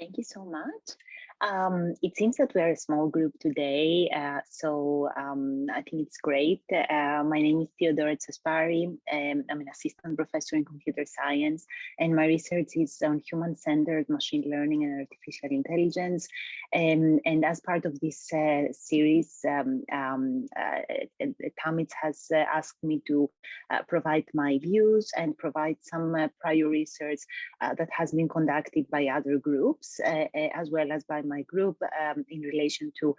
Thank you so much. It seems that we are a small group today, so I think it's great. My name is Theodora Chaspari. I'm an assistant professor in computer science, and my research is on human-centered machine learning and artificial intelligence. And as part of this series, TAMIDS has asked me to provide my views and provide some prior research that has been conducted by other groups, as well as by my group in relation to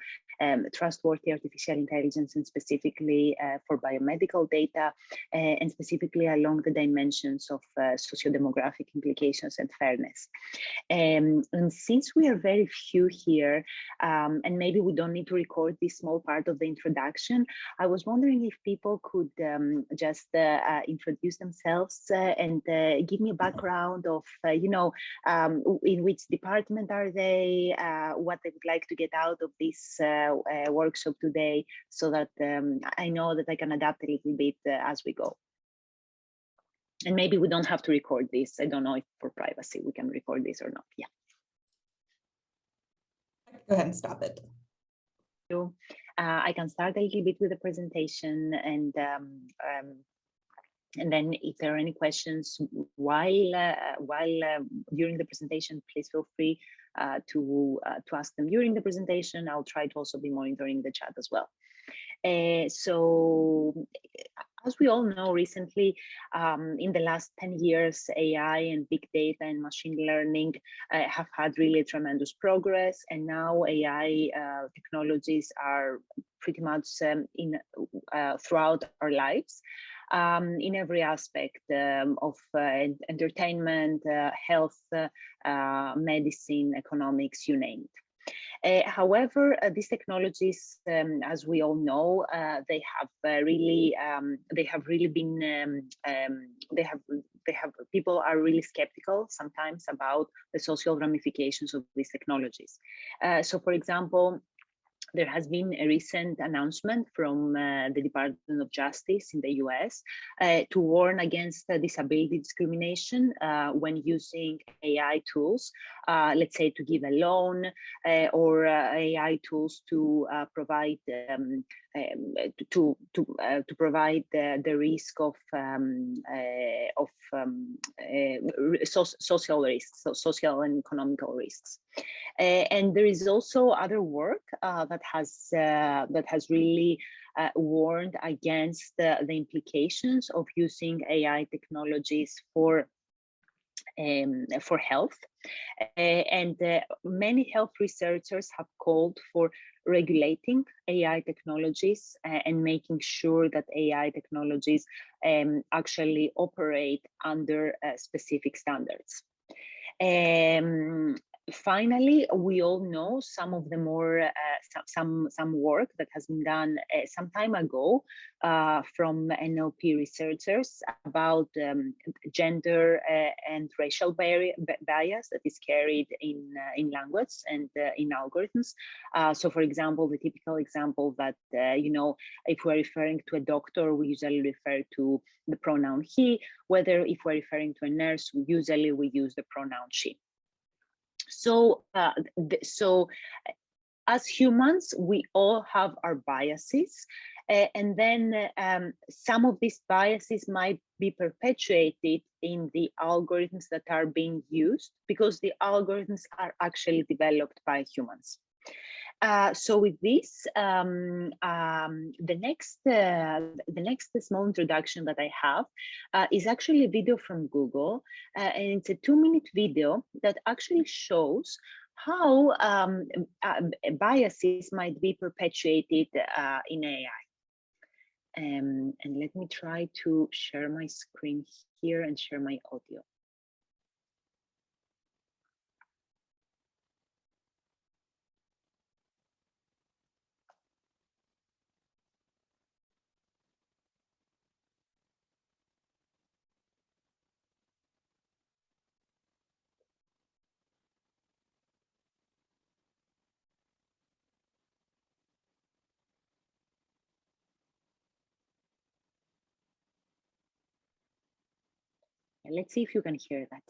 trustworthy artificial intelligence, and specifically for biomedical data, and specifically along the dimensions of socio-demographic implications and fairness. And since we are very few here, and maybe we don't need to record this small part of the introduction, I was wondering if people could just introduce themselves and give me a background of, in which department are they, what they would like to get out of this workshop today, so that I know that I can adapt a little bit as we go. And maybe we don't have to record this. I don't know if for privacy we can record this or not. Yeah. Go ahead and stop it. I can start a little bit with the presentation, and then if there are any questions while during the presentation, please feel free to ask them during the presentation. I'll try to also be monitoring the chat as well. So as we all know, recently, in the last 10 years, AI and big data and machine learning have had really tremendous progress. And now AI technologies are pretty much throughout our lives, in every aspect of entertainment, health, medicine, economics, you name it. However, these technologies, as we all know, people are really skeptical sometimes about the social ramifications of these technologies. So, for example, there has been a recent announcement from the Department of Justice in the US to warn against disability discrimination when using AI tools, let's say to give a loan, or AI tools to provide provide the risk of social risks, so social and economical risks. And there is also other work that has really warned against the implications of using AI technologies for health, and many health researchers have called for regulating AI technologies and making sure that AI technologies actually operate under specific standards. Finally, we all know some of the more some work that has been done some time ago from NLP researchers about gender and racial bias that is carried in language and in algorithms. So, for example, the typical example that if we're referring to a doctor, we usually refer to the pronoun he. Whether if we're referring to a nurse, usually we use the pronoun she. So, as humans, we all have our biases, and then some of these biases might be perpetuated in the algorithms that are being used, because the algorithms are actually developed by humans. So with this, the next small introduction that I have is actually a video from Google, and it's a 2-minute video that actually shows how biases might be perpetuated in AI. And let me try to share my screen here and share my audio. Let's see if you can hear that.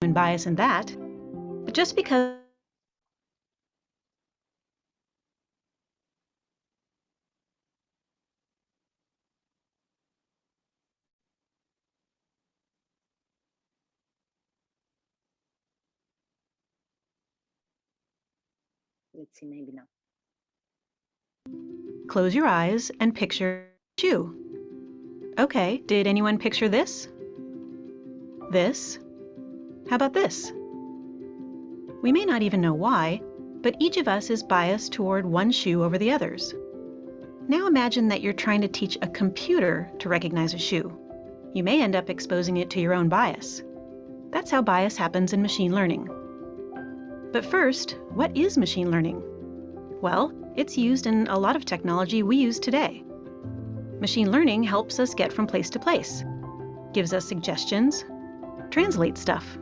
human bias in that, but just because Let's see, maybe now. close your eyes and picture a shoe. Okay, did anyone picture this? This? How about this? We may not even know why, but each of us is biased toward one shoe over the others. Now imagine that you're trying to teach a computer to recognize a shoe. You may end up exposing it to your own bias. That's how bias happens in machine learning. But first, what is machine learning? Well, it's used in a lot of technology we use today. Machine learning helps us get from place to place, gives us suggestions, translates stuff,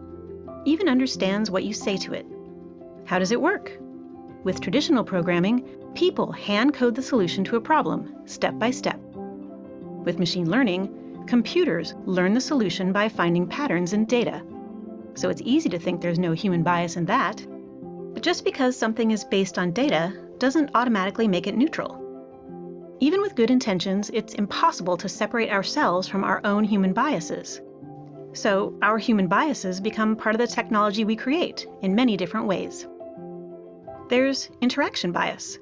even understands what you say to it. How does it work? With traditional programming, people hand code the solution to a problem, step by step. With machine learning, computers learn the solution by finding patterns in data. So it's easy to think there's no human bias in that. But just because something is based on data doesn't automatically make it neutral. Even with good intentions, it's impossible to separate ourselves from our own human biases. So our human biases become part of the technology we create in many different ways. There's interaction bias,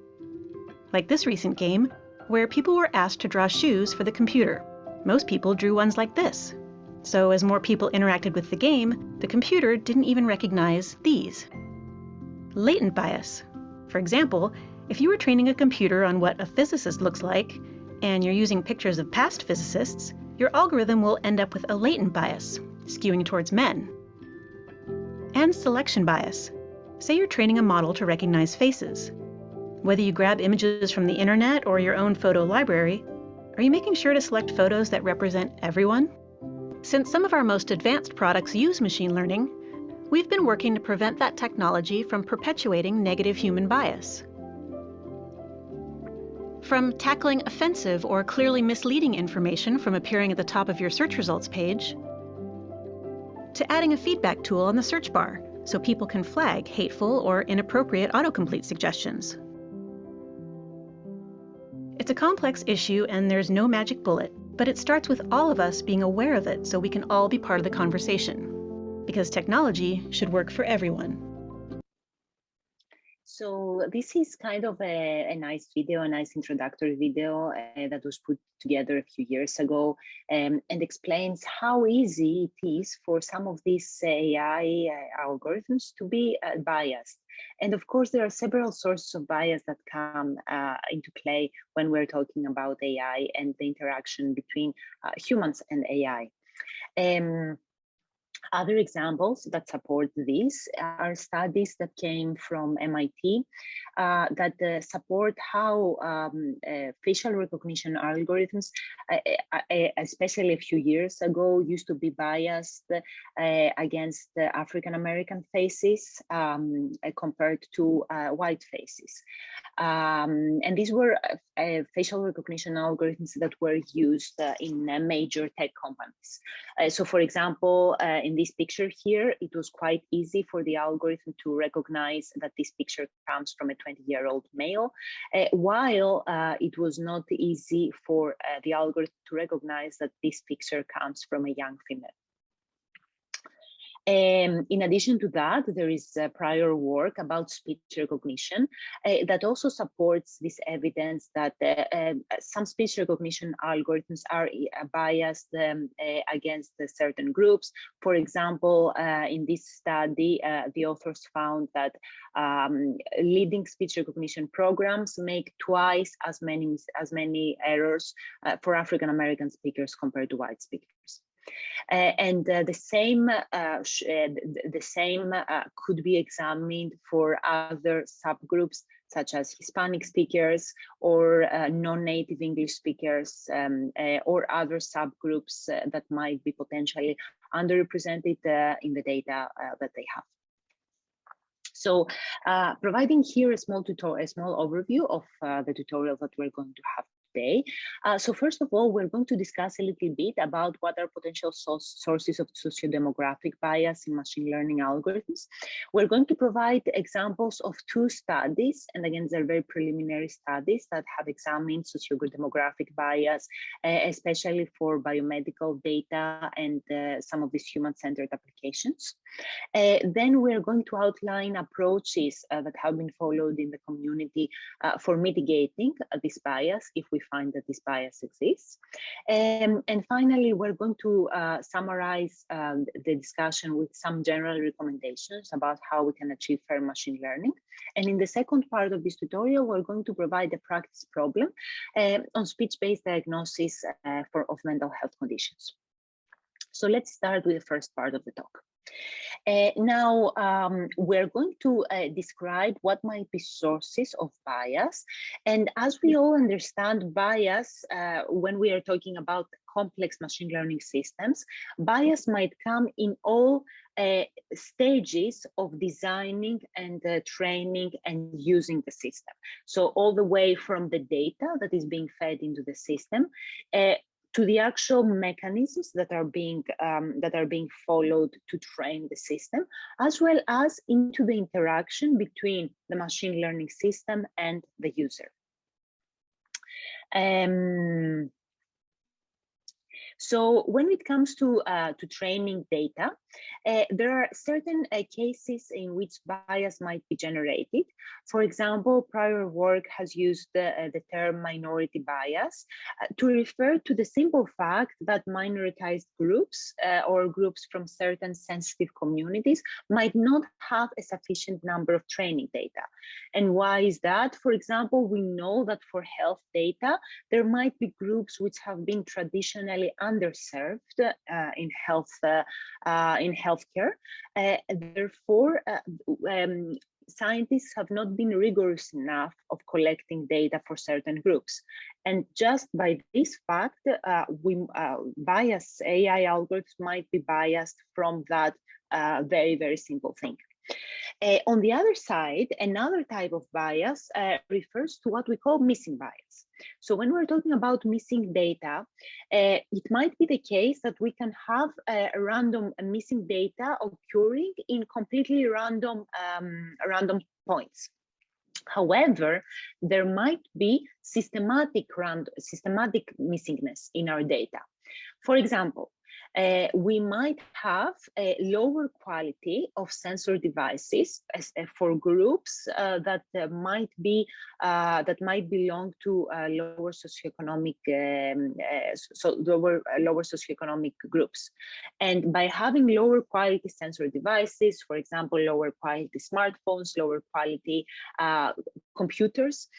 like this recent game where people were asked to draw shoes for the computer. Most people drew ones like this. So as more people interacted with the game, the computer didn't even recognize these. Latent bias. For example, if you were training a computer on what a physicist looks like, and you're using pictures of past physicists, your algorithm will end up with a latent bias, skewing towards men. And selection bias. Say you're training a model to recognize faces. Whether you grab images from the internet or your own photo library, are you making sure to select photos that represent everyone? Since some of our most advanced products use machine learning, we've been working to prevent that technology from perpetuating negative human bias. From tackling offensive or clearly misleading information from appearing at the top of your search results page, to adding a feedback tool on the search bar so people can flag hateful or inappropriate autocomplete suggestions. It's a complex issue and there's no magic bullet, but it starts with all of us being aware of it so we can all be part of the conversation. Because technology should work for everyone. So this is kind of a nice video, a nice introductory video that was put together a few years ago and explains how easy it is for some of these AI algorithms to be biased. And of course, there are several sources of bias that come into play when we're talking about AI and the interaction between humans and AI. Other examples that support this are studies that came from MIT that support how facial recognition algorithms, especially a few years ago, used to be biased against African-American faces compared to white faces. And these were facial recognition algorithms that were used in major tech companies. So for example, in this picture here, it was quite easy for the algorithm to recognize that this picture comes from a 20-year-old male, while it was not easy for the algorithm to recognize that this picture comes from a young female. In addition to that, there is prior work about speech recognition that also supports this evidence that some speech recognition algorithms are biased against certain groups. For example, in this study, the authors found that leading speech recognition programs make twice as many errors for African American speakers compared to white speakers. And the same could be examined for other subgroups such as Hispanic speakers or non-native English speakers or other subgroups that might be potentially underrepresented in the data that they have. So providing here a small overview of the tutorial that we're going to have today. So first of all, we're going to discuss a little bit about what are potential sources of socio-demographic bias in machine learning algorithms. We're going to provide examples of two studies, and again, they're very preliminary studies that have examined socio-demographic bias, especially for biomedical data and some of these human-centered applications. Then we're going to outline approaches that have been followed in the community for mitigating this bias if we find that this bias exists. And finally, we're going to summarize the discussion with some general recommendations about how we can achieve fair machine learning. And in the second part of this tutorial, we're going to provide a practice problem on speech-based diagnosis of mental health conditions. So let's start with the first part of the talk. Now, we're going to describe what might be sources of bias. And as we all understand bias, when we are talking about complex machine learning systems, bias might come in all stages of designing and training and using the system. So all the way from the data that is being fed into the system to the actual mechanisms that are being followed to train the system, as well as into the interaction between the machine learning system and the user. So when it comes to training data, there are certain cases in which bias might be generated. For example, prior work has used the term minority bias to refer to the simple fact that minoritized groups or groups from certain sensitive communities might not have a sufficient number of training data. And why is that? For example, we know that for health data, there might be groups which have been traditionally underserved in healthcare. Therefore, scientists have not been rigorous enough of collecting data for certain groups. And just by this fact, AI algorithms might be biased from that very, very simple thing. On the other side, another type of bias refers to what we call missing bias. So when we're talking about missing data, it might be the case that we can have random missing data occurring in completely random points. However, there might be systematic missingness in our data. For example, we might have a lower quality of sensor devices for groups that might belong to lower socioeconomic lower socioeconomic groups. And by having lower quality sensor devices, for example, lower quality smartphones, lower quality computers,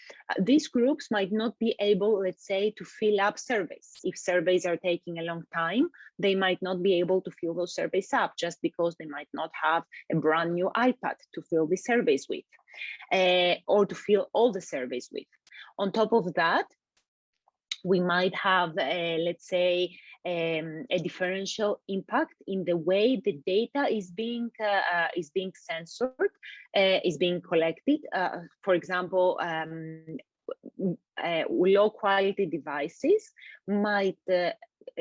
these groups might not be able, let's say, to fill up surveys. If surveys are taking a long time, they might not be able to fill those surveys up just because they might not have a brand new iPad to fill the surveys with, or to fill all the surveys with. On top of that, we might have, let's say, a differential impact in the way the data is being censored, is being collected. For example, low quality devices might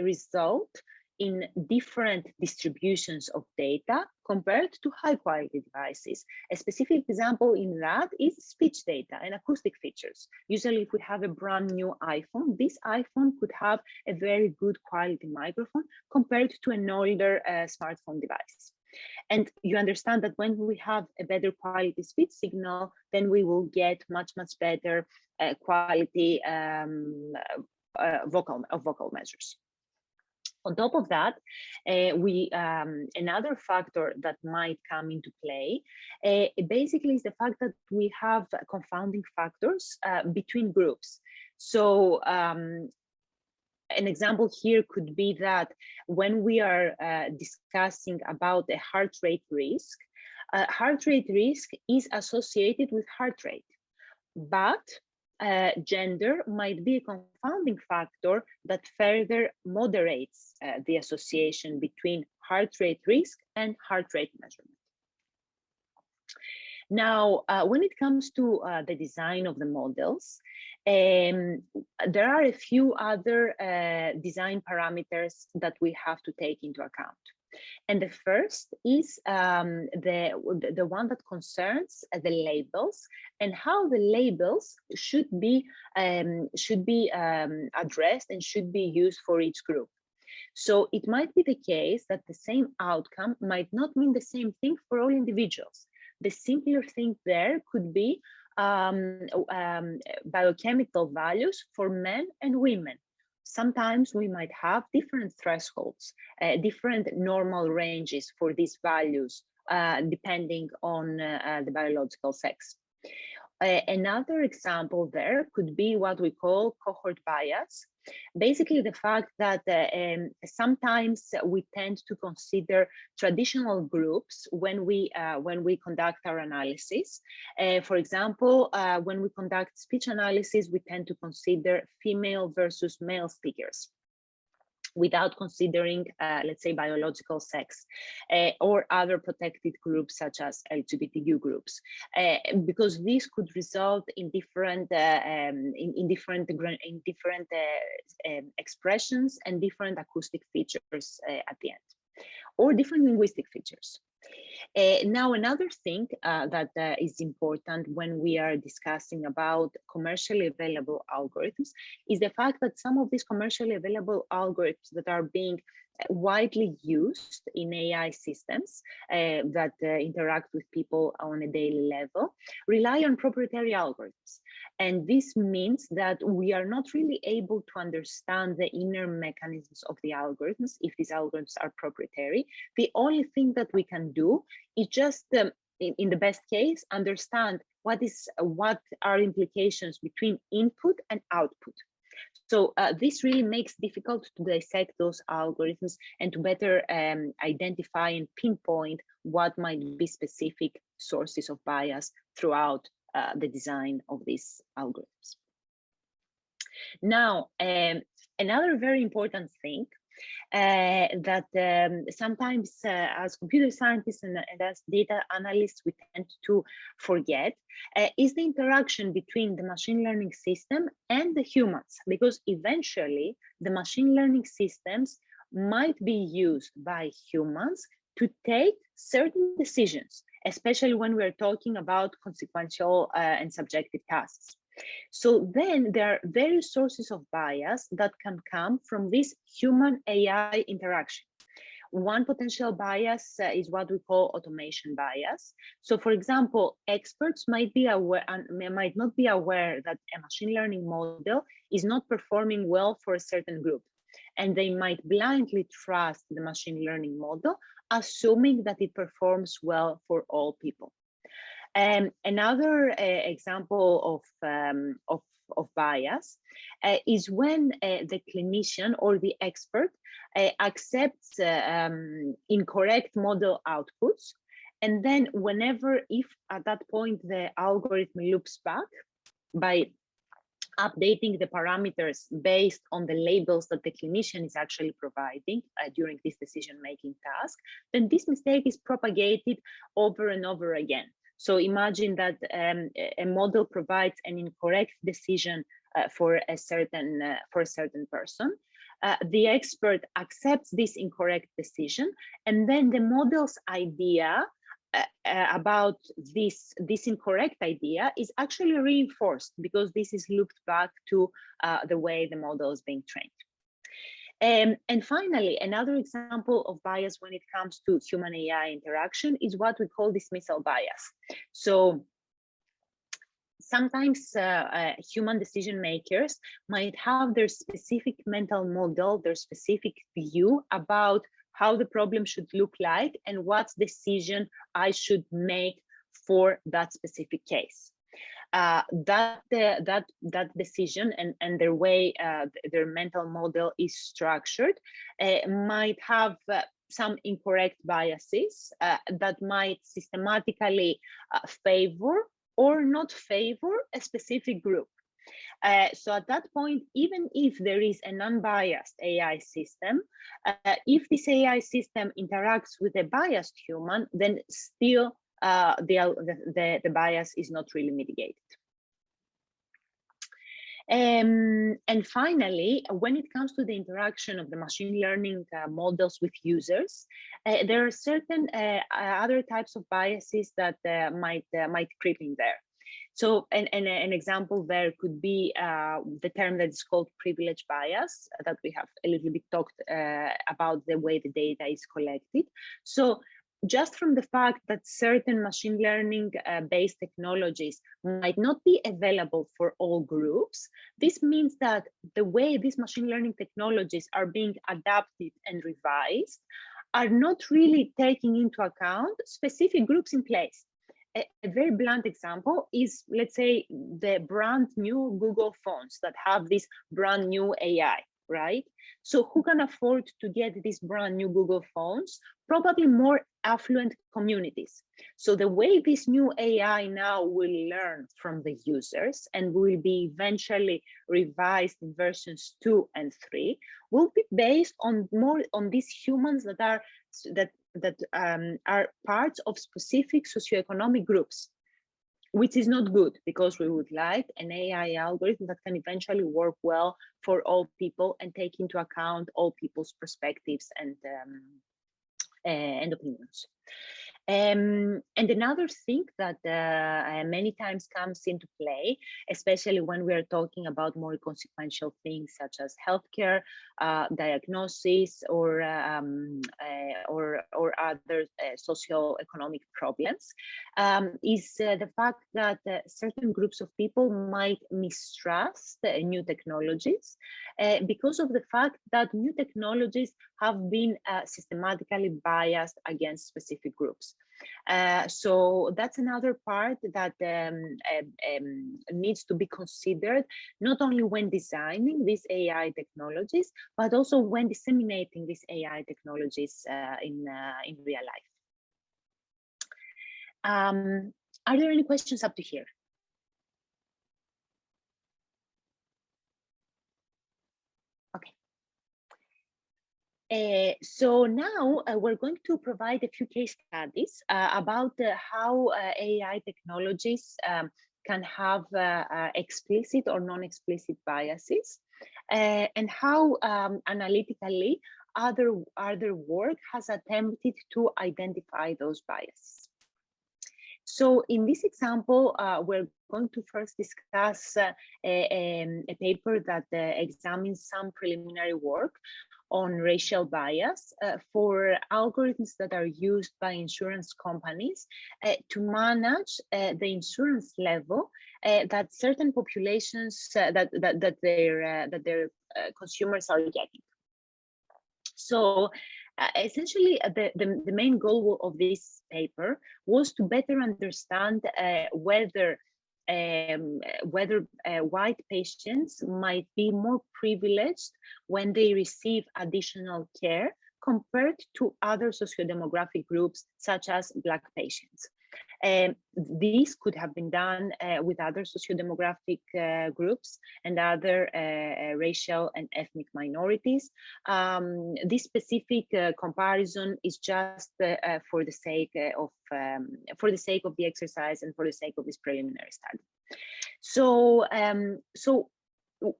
result in different distributions of data compared to high quality devices. A specific example in that is speech data and acoustic features. Usually if we have a brand new iPhone, this iPhone could have a very good quality microphone compared to an older smartphone device. And you understand that when we have a better quality speech signal, then we will get much better quality vocal measures. On top of that, another factor that might come into play basically is the fact that we have confounding factors between groups. So an example here could be that when we are discussing about a heart rate risk is associated with heart rate, but gender might be a confounding factor that further moderates the association between heart rate risk and heart rate measurement. Now, when it comes to the design of the models, There are a few other design parameters that we have to take into account. And the first is the one that concerns the labels and how the labels should be addressed and should be used for each group. So it might be the case that the same outcome might not mean the same thing for all individuals. The simpler thing there could be biochemical values for men and women. Sometimes we might have different thresholds, different normal ranges for these values, depending on the biological sex. Another example there could be what we call cohort bias. Basically, the fact that sometimes we tend to consider traditional groups when we conduct our analysis. For example, when we conduct speech analysis, we tend to consider female versus male speakers, without considering, let's say, biological sex or other protected groups such as LGBTQ groups, because these could result in different expressions and different acoustic features at the end, or different linguistic features. Now, another thing that is important when we are discussing about commercially available algorithms is the fact that some of these commercially available algorithms that are being widely used in AI systems that interact with people on a daily level rely on proprietary algorithms. And this means that we are not really able to understand the inner mechanisms of the algorithms if these algorithms are proprietary. The only thing that we can do is just, in the best case, understand what are implications between input and output. So this really makes it difficult to dissect those algorithms and to better identify and pinpoint what might be specific sources of bias throughout the design of these algorithms. Now, another very important thing that sometimes as computer scientists and as data analysts we tend to forget is the interaction between the machine learning system and the humans, because eventually the machine learning systems might be used by humans to take certain decisions, especially when we're talking about consequential and subjective tasks. So then there are various sources of bias that can come from this human-AI interaction. One potential bias is what we call automation bias. So, for example, experts might not be aware that a machine learning model is not performing well for a certain group, and they might blindly trust the machine learning model, assuming that it performs well for all people. Another example of bias is when the clinician or the expert accepts incorrect model outputs, and then if at that point the algorithm loops back by updating the parameters based on the labels that the clinician is actually providing during this decision-making task, then this mistake is propagated over and over again. So imagine that a model provides an incorrect decision for a certain person. The expert accepts this incorrect decision, and then the model's idea about this incorrect idea is actually reinforced because this is looped back to the way the model is being trained. And finally, another example of bias when it comes to human-AI interaction is what we call dismissal bias. So sometimes human decision makers might have their specific mental model, their specific view about how the problem should look like and what decision I should make for that specific case. That decision and their way their mental model is structured might have some incorrect biases that might systematically favor or not favor a specific group. So at that point, even if there is an unbiased AI system, if this AI system interacts with a biased human, then still the bias is not really mitigated. And finally, when it comes to the interaction of the machine learning models with users, there are certain other types of biases that might creep in there. So an example there could be the term that is called privilege bias that we have a little bit talked about the way the data is collected. So just from the fact that certain machine learning based technologies might not be available for all groups, this means that the way these machine learning technologies are being adapted and revised are not really taking into account specific groups in place. A very blunt example is, let's say, the brand new Google phones that have this brand new AI, right? So who can afford to get these brand new Google phones? Probably more affluent communities. So the way this new AI now will learn from the users and will be eventually revised in versions 2 and 3 will be based on more on these humans that are parts of specific socioeconomic groups, which is not good because we would like an AI algorithm that can eventually work well for all people and take into account all people's perspectives and opinions. And another thing that many times comes into play, especially when we are talking about more consequential things such as healthcare, diagnosis, or other socioeconomic problems, is the fact that certain groups of people might mistrust new technologies because of the fact that new technologies have been systematically biased against specific groups. So that's another part that needs to be considered, not only when designing these AI technologies, but also when disseminating these AI technologies in real life. Are there any questions up to here? So now we're going to provide a few case studies about how AI technologies can have explicit or non-explicit biases, and how analytically other work has attempted to identify those biases. So in this example, we're going to first discuss a paper that examines some preliminary work on racial bias for algorithms that are used by insurance companies to manage the insurance level that certain populations that their consumers are getting. So essentially, the main goal of this paper was to better understand whether white patients might be more privileged when they receive additional care compared to other socio-demographic groups, such as Black patients. This could have been done with other socio-demographic groups and other racial and ethnic minorities. This specific comparison is just for the sake of the exercise and for the sake of this preliminary study. So,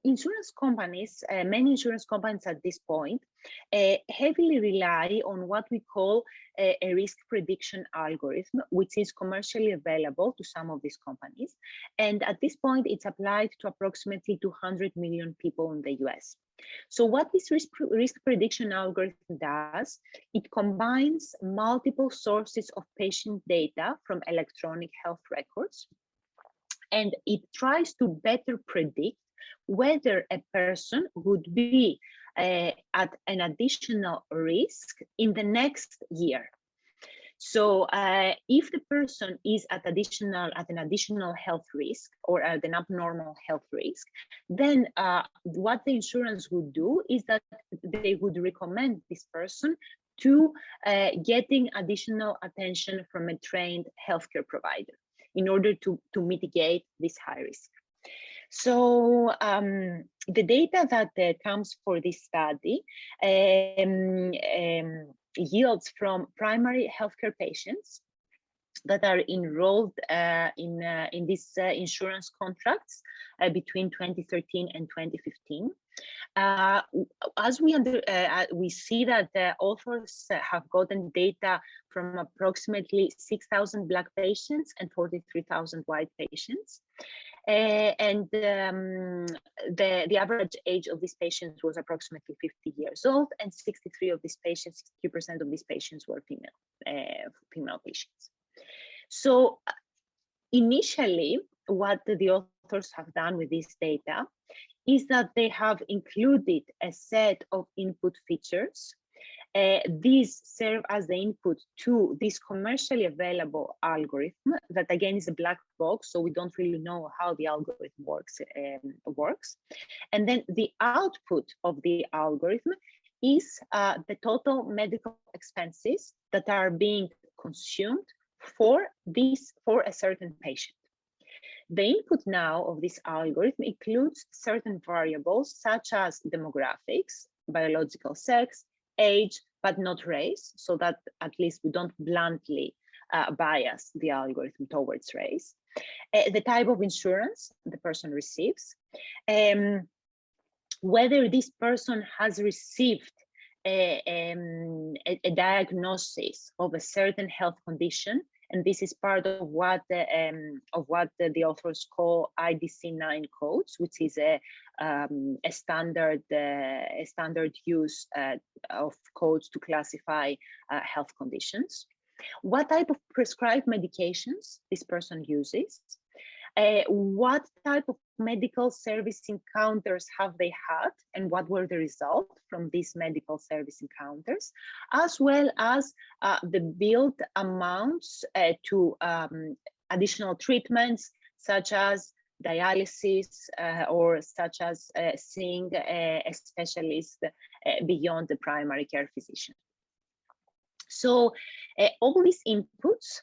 insurance companies, many insurance companies at this point, heavily rely on what we call a risk prediction algorithm, which is commercially available to some of these companies. And at this point, it's applied to approximately 200 million people in the US. So what this risk prediction algorithm does, it combines multiple sources of patient data from electronic health records, and it tries to better predict whether a person would be at an additional risk in the next year. So if the person is at an additional health risk or at an abnormal health risk, then what the insurance would do is that they would recommend this person to getting additional attention from a trained healthcare provider in order to mitigate this high risk. So the data that comes for this study yields from primary healthcare patients that are enrolled in these insurance contracts between 2013 and 2015. As we see that the authors have gotten data from approximately 6,000 Black patients and 43,000 white patients. And the average age of these patients was approximately 50 years old, and 63 of these patients, 60% of these patients were female patients. So initially, what the authors have done with this data is that they have included a set of input features. These serve as the input to this commercially available algorithm that again is a black box, so we don't really know how the algorithm works. And then the output of the algorithm is the total medical expenses that are being consumed for a certain patient. The input now of this algorithm includes certain variables such as demographics, biological sex, age, but not race, so that at least we don't bluntly bias the algorithm towards race. The type of insurance the person receives, whether this person has received a diagnosis of a certain health condition, and this is part of what the authors call IDC-9 codes, which is a standard use of codes to classify health conditions. What type of prescribed medications this person uses, what type of medical service encounters have they had, and what were the results from these medical service encounters, as well as the billed amounts to additional treatments such as dialysis or such as seeing a specialist beyond the primary care physician. So all these inputs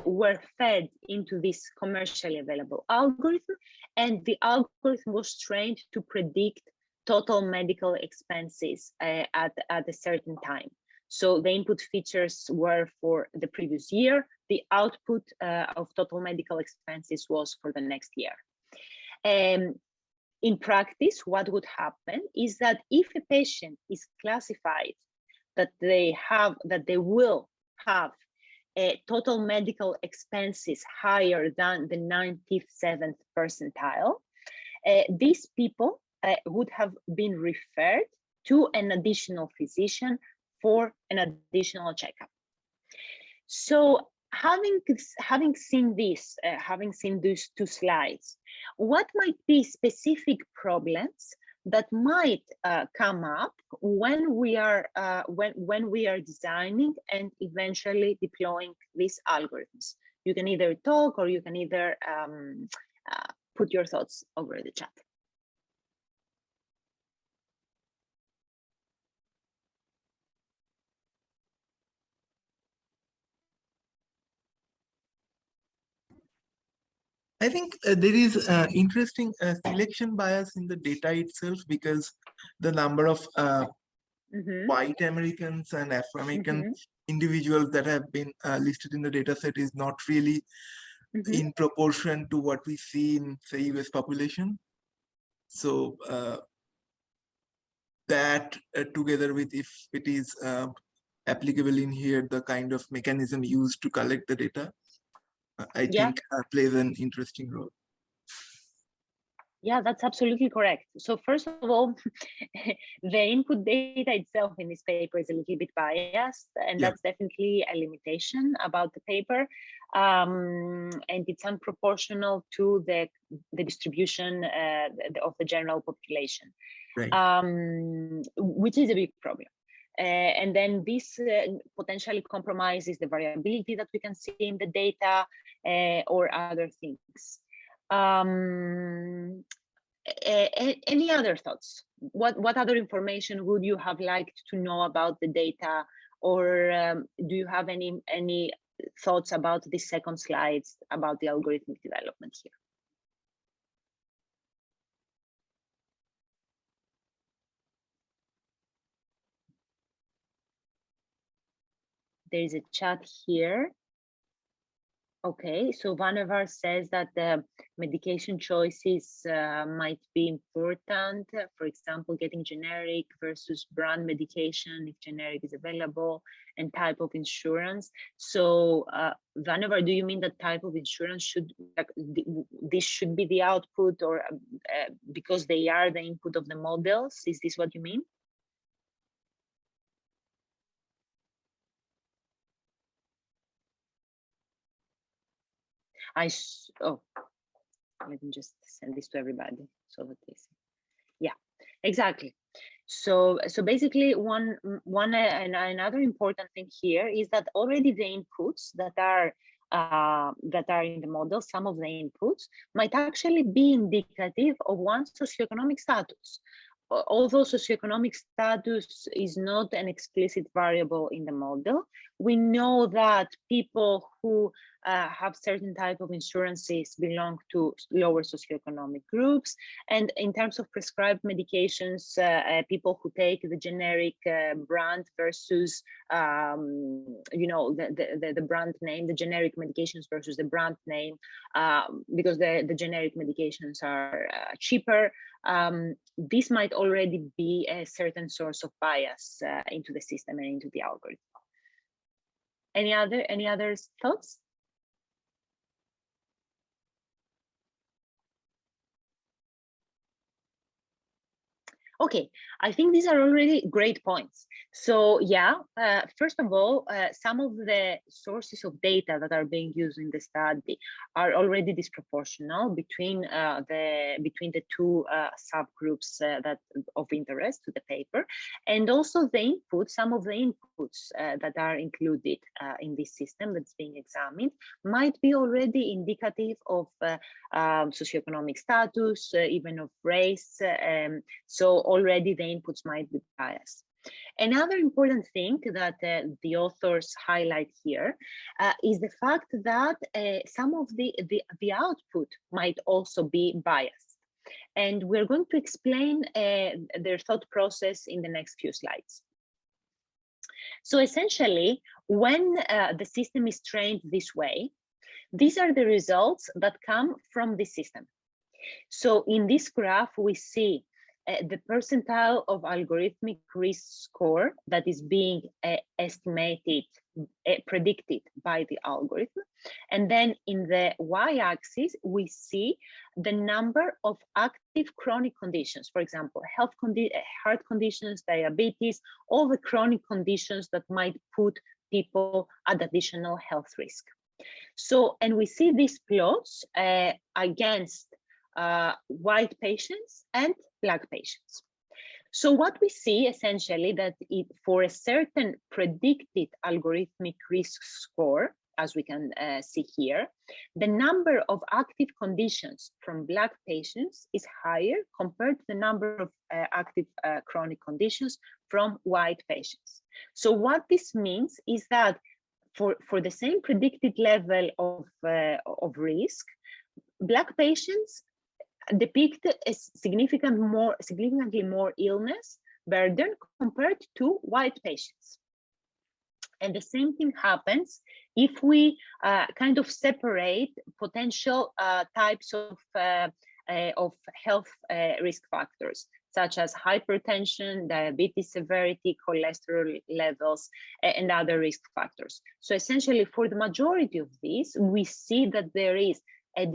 were fed into this commercially available algorithm, and the algorithm was trained to predict total medical expenses at a certain time. So the input features were for the previous year, the output of total medical expenses was for the next year. In practice, what would happen is that if a patient is classified that they will have total medical expenses higher than the 97th percentile, these people would have been referred to an additional physician for an additional checkup. So having seen this, having seen these two slides, what might be specific problems that might come up when we are designing and eventually deploying these algorithms? You can either talk or you can either put your thoughts over the chat. I think there is interesting selection bias in the data itself, because the number of white Americans and Afro-American individuals that have been listed in the data set is not really in proportion to what we see in, say, US population. So that together with, if it is applicable in here, the kind of mechanism used to collect the data, I think plays an interesting role. Yeah, that's absolutely correct. So first of all, the input data itself in this paper is a little bit biased, and that's definitely a limitation about the paper. And it's unproportional to the distribution of the general population, which is a big problem. And then this potentially compromises the variability that we can see in the data or other things. Any other thoughts? What other information would you have liked to know about the data, or do you have any thoughts about the second slides about the algorithmic development here? There is a chat here. Okay, so Vannevar says that the medication choices might be important. For example, getting generic versus brand medication if generic is available, and type of insurance. So Vannevar, do you mean that type of insurance should, this should be the output, or because they are the input of the models? Is this what you mean? Oh, let me just send this to everybody so that they see. Yeah, exactly. So basically, another important thing here is that already the inputs that are in the model, some of the inputs might actually be indicative of one's socioeconomic status. Although socioeconomic status is not an explicit variable in the model, we know that people who have certain type of insurances belong to lower socioeconomic groups. And in terms of prescribed medications, people who take the generic brand versus, you know, the brand name, the generic medications versus the brand name, because the generic medications are cheaper. This might already be a certain source of bias into the system and into the algorithm. Any other thoughts? Okay, I think these are already great points. So yeah, first of all, some of the sources of data that are being used in the study are already disproportional between the two subgroups that of interest to the paper, and also the inputs. Some of the inputs that are included in this system that's being examined might be already indicative of socioeconomic status, even of race. So already the inputs might be biased. Another important thing that the authors highlight here is the fact that some of the output might also be biased. And we're going to explain their thought process in the next few slides. So essentially, when the system is trained this way, these are the results that come from the system. So in this graph, we see the percentile of algorithmic risk score that is being estimated, predicted by the algorithm. And then in the y-axis, we see the number of active chronic conditions, for example, heart conditions, diabetes, all the chronic conditions that might put people at additional health risk. So, and we see these plots against white patients and Black patients. So what we see essentially that for a certain predicted algorithmic risk score, as we can see here, the number of active conditions from Black patients is higher compared to the number of active chronic conditions from white patients. So what this means is that for the same predicted level of risk, Black patients depict a significantly more illness burden compared to white patients. And the same thing happens if we kind of separate potential types of health risk factors, such as hypertension, diabetes severity, cholesterol levels, and other risk factors. So essentially, for the majority of these, we see that there is a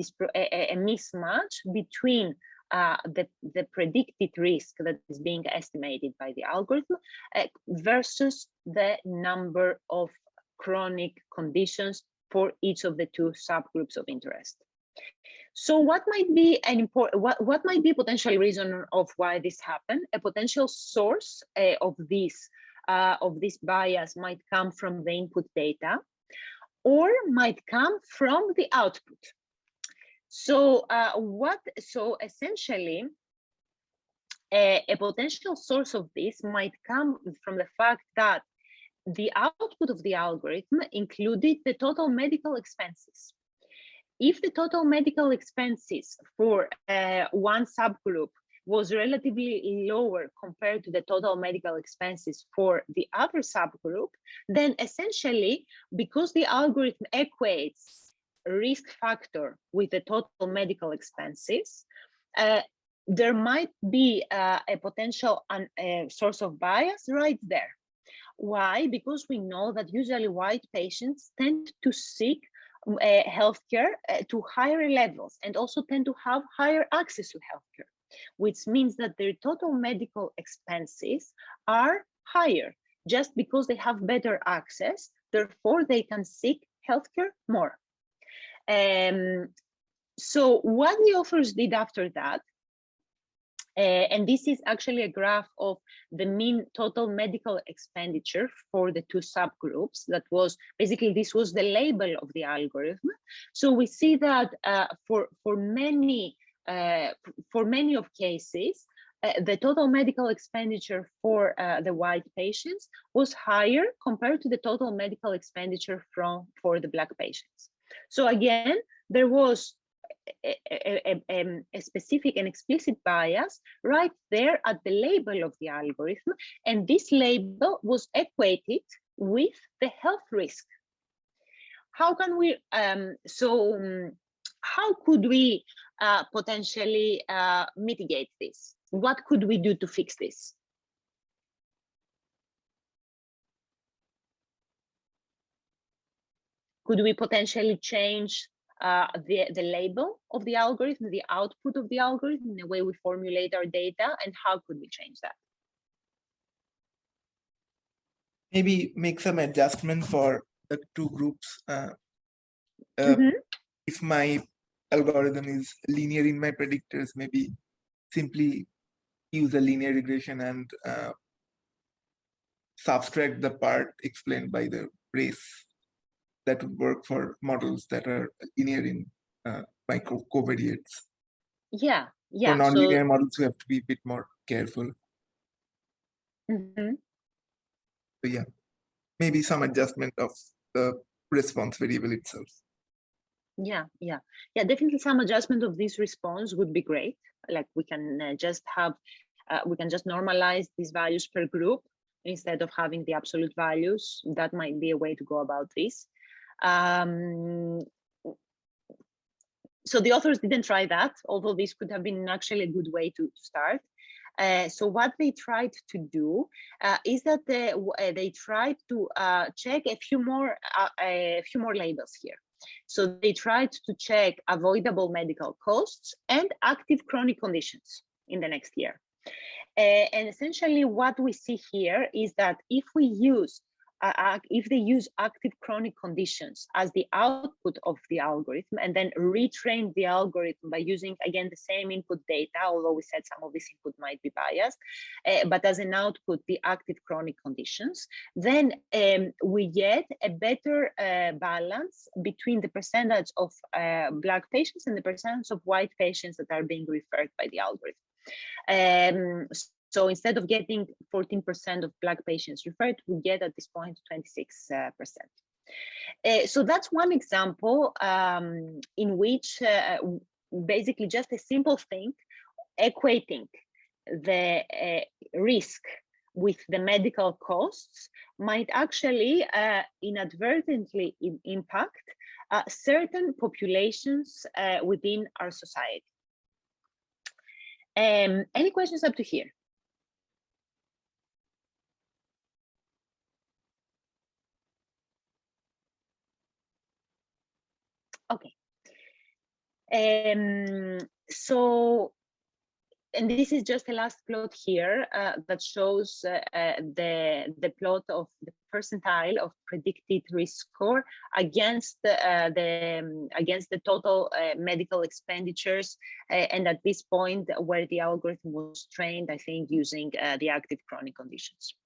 mismatch between the predicted risk that is being estimated by the algorithm versus the number of chronic conditions for each of the two subgroups of interest. So what might be an important, what might be a potential reason of why this happened? A potential source of this bias might come from the input data, or might come from the output. So so essentially, a potential source of this might come from the fact that the output of the algorithm included the total medical expenses. If the total medical expenses for one subgroup was relatively lower compared to the total medical expenses for the other subgroup, then essentially, because the algorithm equates risk factor with the total medical expenses, there might be a potential source of bias right there. Why? Because we know that usually white patients tend to seek healthcare to higher levels and also tend to have higher access to healthcare, which means that their total medical expenses are higher just because they have better access. Therefore, they can seek healthcare more. So what the authors did after that, and this is actually a graph of the mean total medical expenditure for the two subgroups. That was basically, this was the label of the algorithm. So we see that for many of cases, the total medical expenditure for the white patients was higher compared to the total medical expenditure for the Black patients. So again, there was a specific and explicit bias right there at the label of the algorithm, and this label was equated with the health risk. How can we how could we potentially mitigate this? What could we do to fix this? Could we potentially change the label of the algorithm, the output of the algorithm, in the way we formulate our data, and how could we change that? Maybe make some adjustment for the two groups. If my algorithm is linear in my predictors, maybe simply use a linear regression and subtract the part explained by the race. That would work for models that are linear in by covariates. Yeah. For nonlinear models, we have to be a bit more careful. So yeah, maybe some adjustment of the response variable itself. Yeah, definitely some adjustment of this response would be great. Like we can just have, we can just normalize these values per group instead of having the absolute values. That might be a way to go about this. So the authors didn't try that, although this could have been actually a good way to start. So what they tried to do is that they tried to check a few more labels here. So they tried to check avoidable medical costs and active chronic conditions in the next year. And essentially what we see here is that if we use if they use active chronic conditions as the output of the algorithm and then retrain the algorithm by using, again, the same input data, although we said some of this input might be biased, but as an output, the active chronic conditions, then we get a better balance between the percentage of Black patients and the percentage of white patients that are being referred by the algorithm. So instead of getting 14% of Black patients referred, we get at this point 26%. So that's one example in which basically just a simple thing, equating the risk with the medical costs might actually inadvertently impact certain populations within our society. Any questions up to here? Okay. So, and this is just the last plot here that shows the plot of the percentile of predicted risk score against the total medical expenditures, and at this point where the algorithm was trained, I think, using the active chronic conditions.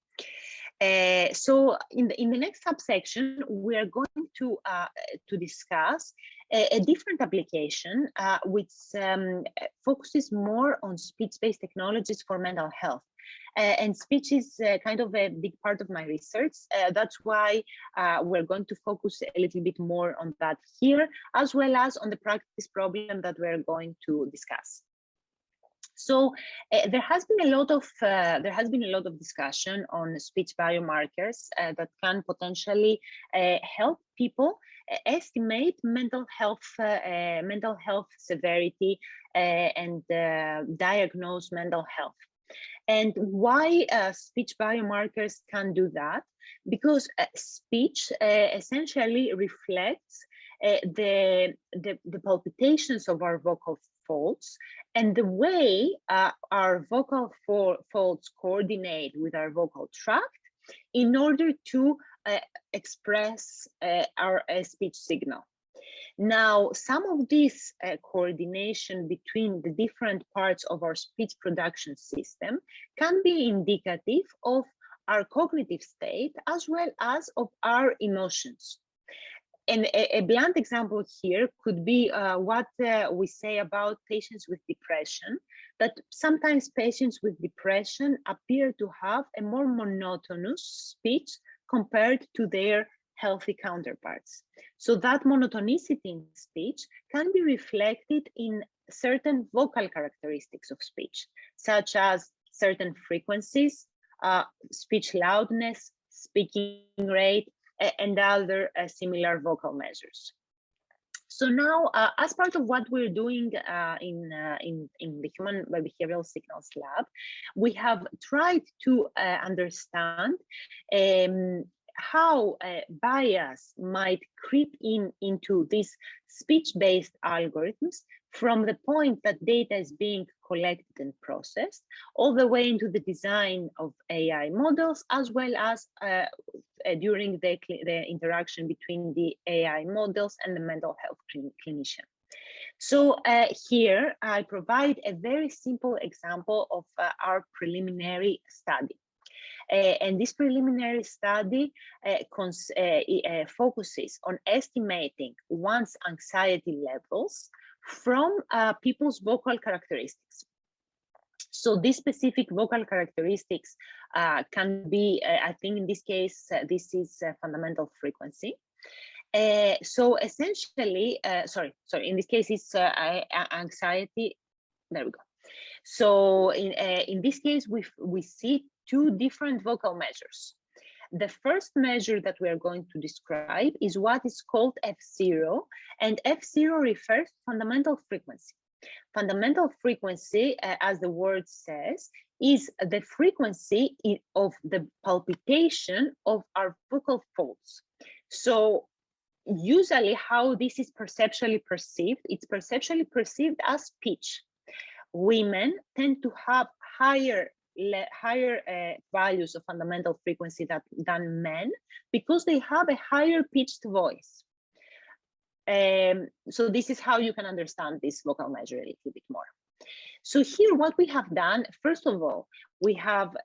So in the next subsection, we are going to discuss a different application which focuses more on speech-based technologies for mental health. And speech is kind of a big part of my research. That's why we're going to focus a little bit more on that here, as well as on the practice problem that we're going to discuss. So there has been a lot of discussion on speech biomarkers that can potentially help people estimate mental health severity and diagnose mental health. And why speech biomarkers can do that? Because speech essentially reflects the palpitations of our vocal folds and the way our vocal folds coordinate with our vocal tract in order to express our speech signal. Now, some of this coordination between the different parts of our speech production system can be indicative of our cognitive state as well as of our emotions. And a blunt example here could be what we say about patients with depression, that sometimes patients with depression appear to have a more monotonous speech compared to their healthy counterparts. So that monotonicity in speech can be reflected in certain vocal characteristics of speech, such as certain frequencies, speech loudness, speaking rate, and other similar vocal measures. So now, as part of what we're doing in the Human Behavioral Signals Lab, we have tried to understand how bias might creep into these speech-based algorithms from the point that data is being collected and processed, all the way into the design of AI models, as well as during the interaction between the AI models and the mental health clinician. So here I provide a very simple example of our preliminary study. And this preliminary study focuses on estimating one's anxiety levels from people's vocal characteristics. So these specific vocal characteristics can be, I think in this case, this is fundamental frequency. So essentially, in this case, it's anxiety. There we go. So in this case, we see two different vocal measures. The first measure that we are going to describe is what is called F0, and F0 refers to fundamental frequency. Fundamental frequency, as the word says, is the frequency of the palpitation of our vocal folds. So usually how this is perceptually perceived, it's perceptually perceived as pitch. Women tend to have higher values of fundamental frequency than men because they have a higher pitched voice. So this is how you can understand this vocal measure a little bit more. So here, what we have done, first of all, we have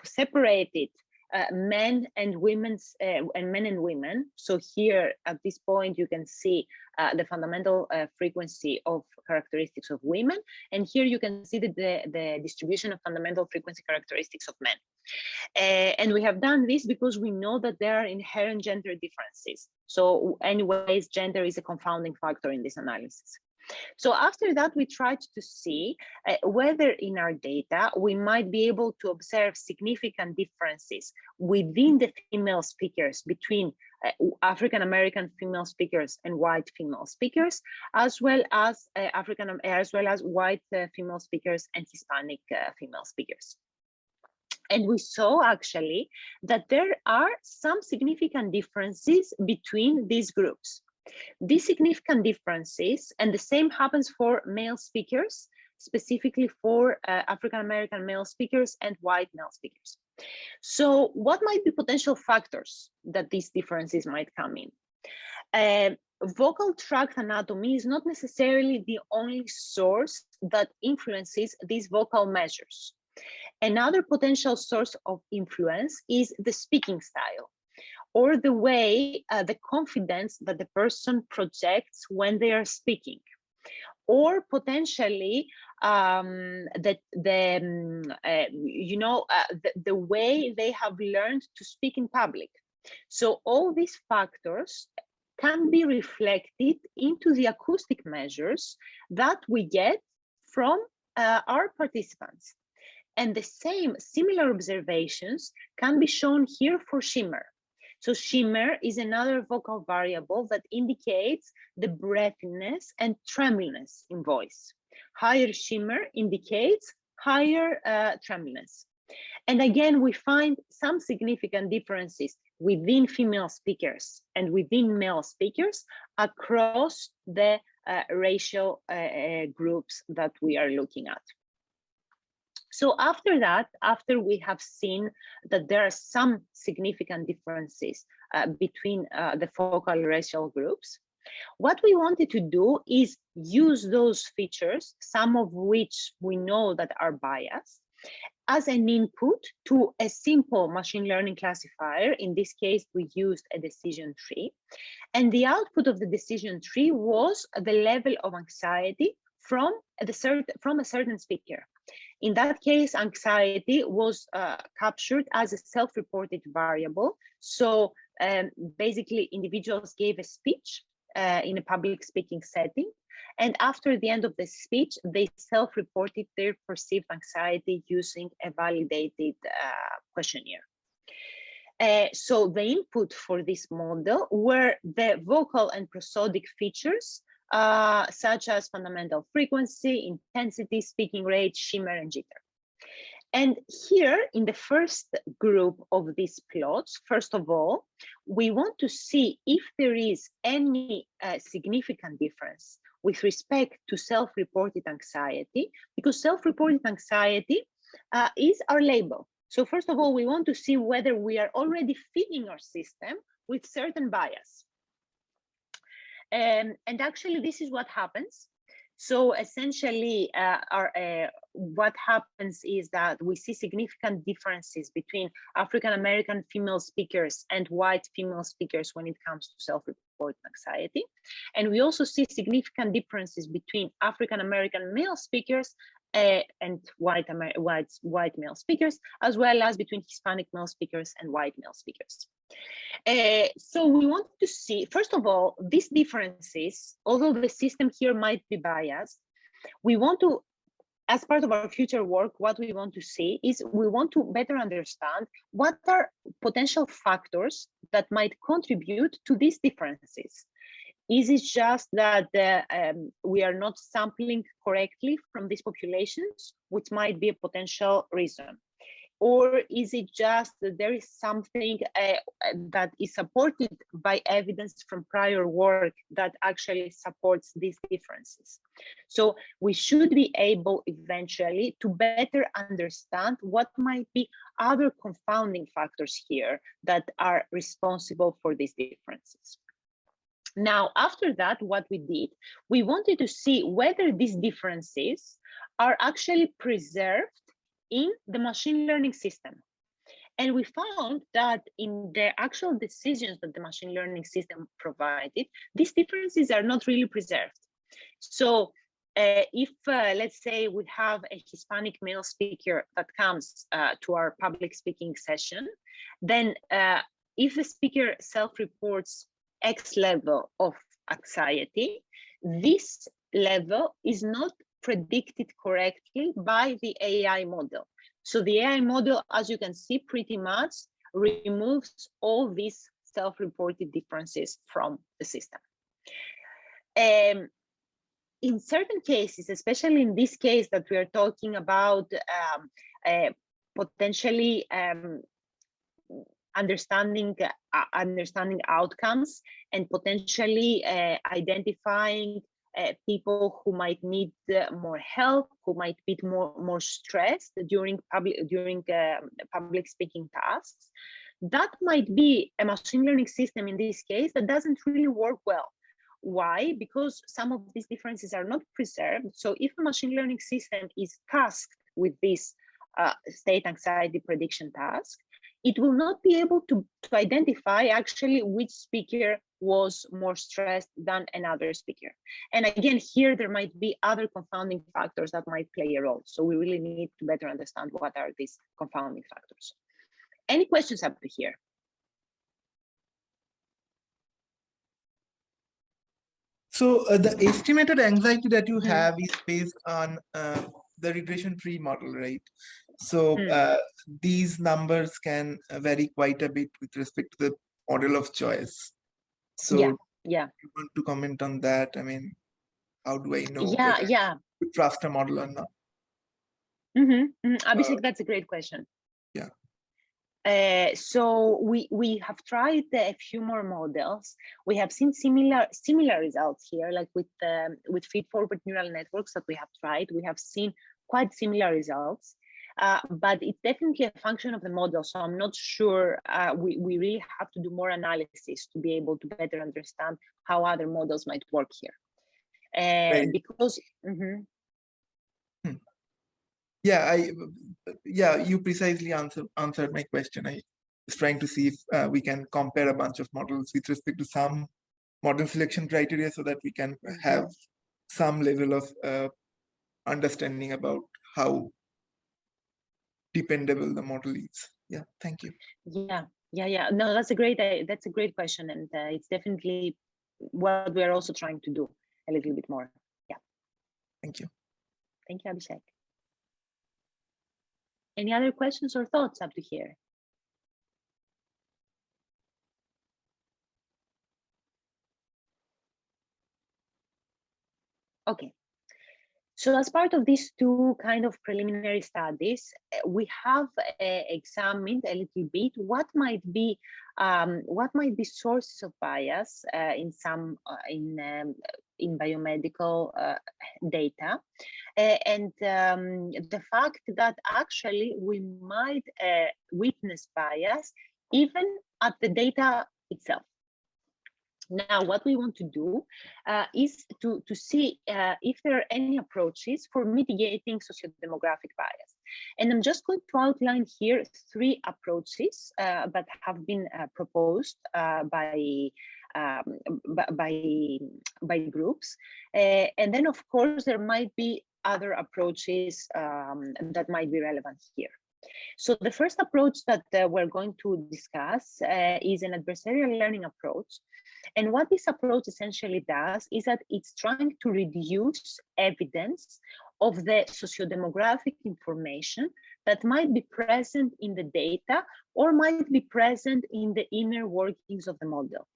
separated men and women. So here at this point, you can see the fundamental frequency of characteristics of women, and here you can see the distribution of fundamental frequency characteristics of men. And we have done this because we know that there are inherent gender differences. So anyways, gender is a confounding factor in this analysis. So after that, we tried to see whether in our data we might be able to observe significant differences within the female speakers between African-American female speakers and white female speakers, as well as white female speakers and Hispanic female speakers. And we saw actually that there are some significant differences between these groups. These significant differences, and the same happens for male speakers, specifically for African-American male speakers and white male speakers. So what might be potential factors that these differences might come in? Vocal tract anatomy is not necessarily the only source that influences these vocal measures. Another potential source of influence is the speaking style, or the way, the confidence that the person projects when they are speaking, or potentially the way they have learned to speak in public. So all these factors can be reflected into the acoustic measures that we get from our participants. And the similar observations can be shown here for shimmer. So shimmer is another vocal variable that indicates the breathiness and tremulousness in voice. Higher shimmer indicates higher tremulousness. And again, we find some significant differences within female speakers and within male speakers across the racial groups that we are looking at. So after that, after we have seen that there are some significant differences between the focal racial groups, what we wanted to do is use those features, some of which we know that are biased, as an input to a simple machine learning classifier. In this case, we used a decision tree. And the output of the decision tree was the level of anxiety from a certain speaker. In that case, anxiety was captured as a self-reported variable. So basically, individuals gave a speech in a public speaking setting. And after the end of the speech, they self-reported their perceived anxiety using a validated questionnaire. So the input for this model were the vocal and prosodic features, such as fundamental frequency, intensity, speaking rate, shimmer, and jitter. And here in the first group of these plots, first of all, we want to see if there is any significant difference with respect to self-reported anxiety, because self-reported anxiety is our label. So first of all, we want to see whether we are already feeding our system with certain bias. And actually, this is what happens. So essentially, what happens is that we see significant differences between African-American female speakers and white female speakers when it comes to self-reported anxiety. And we also see significant differences between African-American male speakers and white male speakers, as well as between Hispanic male speakers and white male speakers. So we want to see, first of all, these differences, although the system here might be biased, we want to, as part of our future work, what we want to see is we want to better understand what are potential factors that might contribute to these differences. Is it just that we are not sampling correctly from these populations, which might be a potential reason? Or is it just that there is something that is supported by evidence from prior work that actually supports these differences? So we should be able eventually to better understand what might be other confounding factors here that are responsible for these differences. Now, after that, what we did, we wanted to see whether these differences are actually preserved in the machine learning system. And we found that in the actual decisions that the machine learning system provided, these differences are not really preserved. So if, let's say, we have a Hispanic male speaker that comes to our public speaking session, then if the speaker self-reports X level of anxiety, this level is not predicted correctly by the AI model. So the AI model, as you can see, pretty much removes all these self-reported differences from the system. In certain cases, especially in this case that we are talking about potentially understanding outcomes and potentially identifying people who might need more help, who might be more stressed during public speaking tasks. That might be a machine learning system in this case that doesn't really work well. Why? Because some of these differences are not preserved. So if a machine learning system is tasked with this state anxiety prediction task, it will not be able to identify actually which speaker was more stressed than another speaker. And again, here there might be other confounding factors that might play a role. So we really need to better understand what are these confounding factors. Any questions up to here? So the estimated anxiety that you have is based on the regression tree model, right? So these numbers can vary quite a bit with respect to the model of choice. So yeah. you want to comment on that? I mean, how do I know Yeah, whether yeah. to trust a model or not? Abhishek, that's a great question. Yeah. So we have tried a few more models. We have seen similar results here, like with feed-forward neural networks that we have tried. We have seen quite similar results, but it's definitely a function of the model. So I'm not sure. We really have to do more analysis to be able to better understand how other models might work here. Because. Yeah, you precisely answered my question. I was trying to see if we can compare a bunch of models with respect to some model selection criteria so that we can have some level of understanding about how dependable the model is. Yeah, thank you. Yeah. No, that's a great question, and it's definitely what we're also trying to do a little bit more. Yeah. Thank you. Thank you, Abhishek. Any other questions or thoughts up to here? Okay. So as part of these two kind of preliminary studies, we have examined a little bit what might be sources of bias in some in biomedical data, and the fact that actually we might witness bias even at the data itself. Now, what we want to do is to see if there are any approaches for mitigating socio-demographic bias. And I'm just going to outline here 3 approaches that have been proposed by groups. And then, of course, there might be other approaches that might be relevant here. So the first approach that we're going to discuss is an adversarial learning approach. And what this approach essentially does is that it's trying to reduce evidence of the socio-demographic information that might be present in the data or might be present in the inner workings of the model.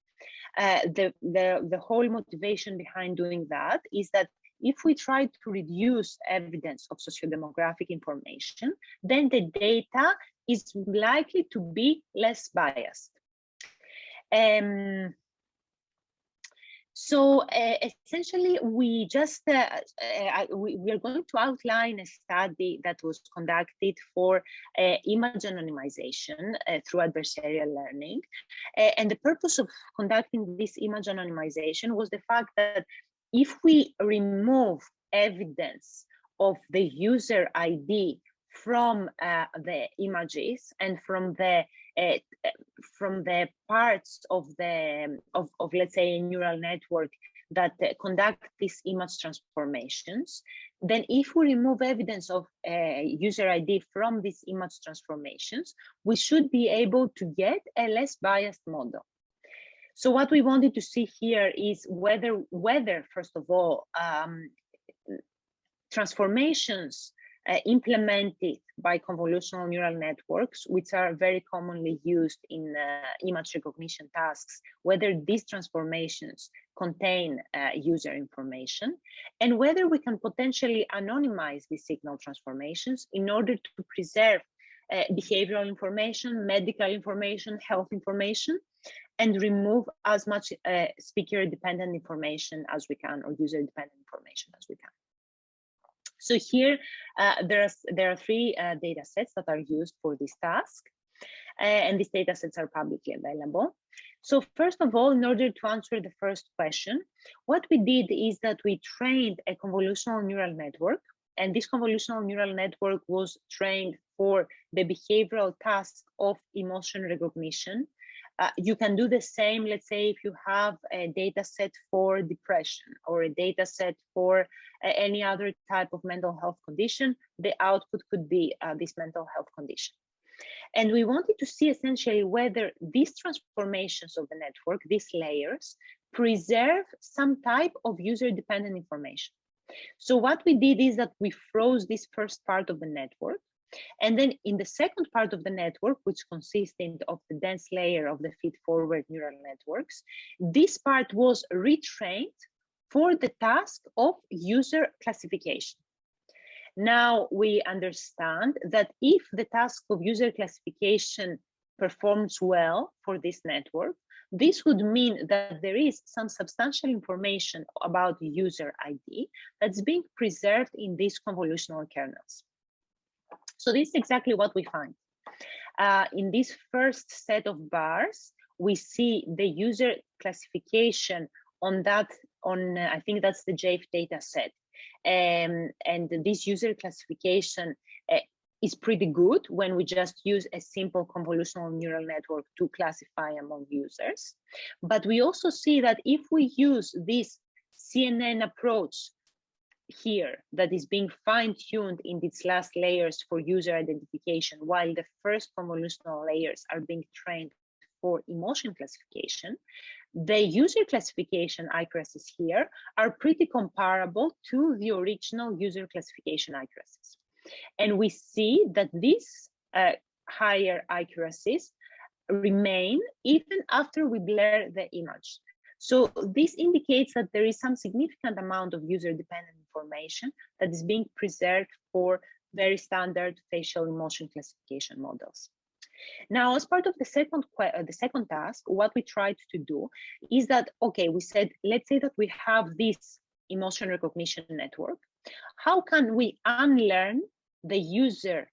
The whole motivation behind doing that is that if we try to reduce evidence of socio-demographic information, then the data is likely to be less biased. So essentially, we are going to outline a study that was conducted for image anonymization through adversarial learning. And the purpose of conducting this image anonymization was the fact that if we remove evidence of the user ID from the images and from the parts of let's say a neural network that conduct these image transformations, then if we remove evidence of user ID from these image transformations, we should be able to get a less biased model. So what we wanted to see here is whether first of all, transformations implemented by convolutional neural networks, which are very commonly used in image recognition tasks, whether these transformations contain user information, and whether we can potentially anonymize these signal transformations in order to preserve behavioral information, medical information, health information, and remove as much speaker-dependent information as we can, or user-dependent information as we can. So here, there are 3 data sets that are used for this task, and these data sets are publicly available. So first of all, in order to answer the first question, what we did is that we trained a convolutional neural network, and this convolutional neural network was trained for the behavioral task of emotion recognition. You can do the same, let's say, if you have a data set for depression or a data set for any other type of mental health condition, the output could be this mental health condition. And we wanted to see essentially whether these transformations of the network, these layers, preserve some type of user-dependent information. So what we did is that we froze this first part of the network. And then in the second part of the network, which consisted of the dense layer of the feed-forward neural networks, this part was retrained for the task of user classification. Now we understand that if the task of user classification performs well for this network, this would mean that there is some substantial information about user ID that's being preserved in these convolutional kernels. So this is exactly what we find. In this first set of bars, we see the user classification on I think that's the JF data set. And this user classification is pretty good when we just use a simple convolutional neural network to classify among users. But we also see that if we use this CNN approach here that is being fine-tuned in its last layers for user identification, while the first convolutional layers are being trained for emotion classification, the user classification accuracies here are pretty comparable to the original user classification accuracies. And we see that these higher accuracies remain even after we blur the image. So this indicates that there is some significant amount of user-dependent information that is being preserved for very standard facial emotion classification models. Now, as part of the second task, what we tried to do is that, okay, we said, let's say that we have this emotion recognition network. How can we unlearn the user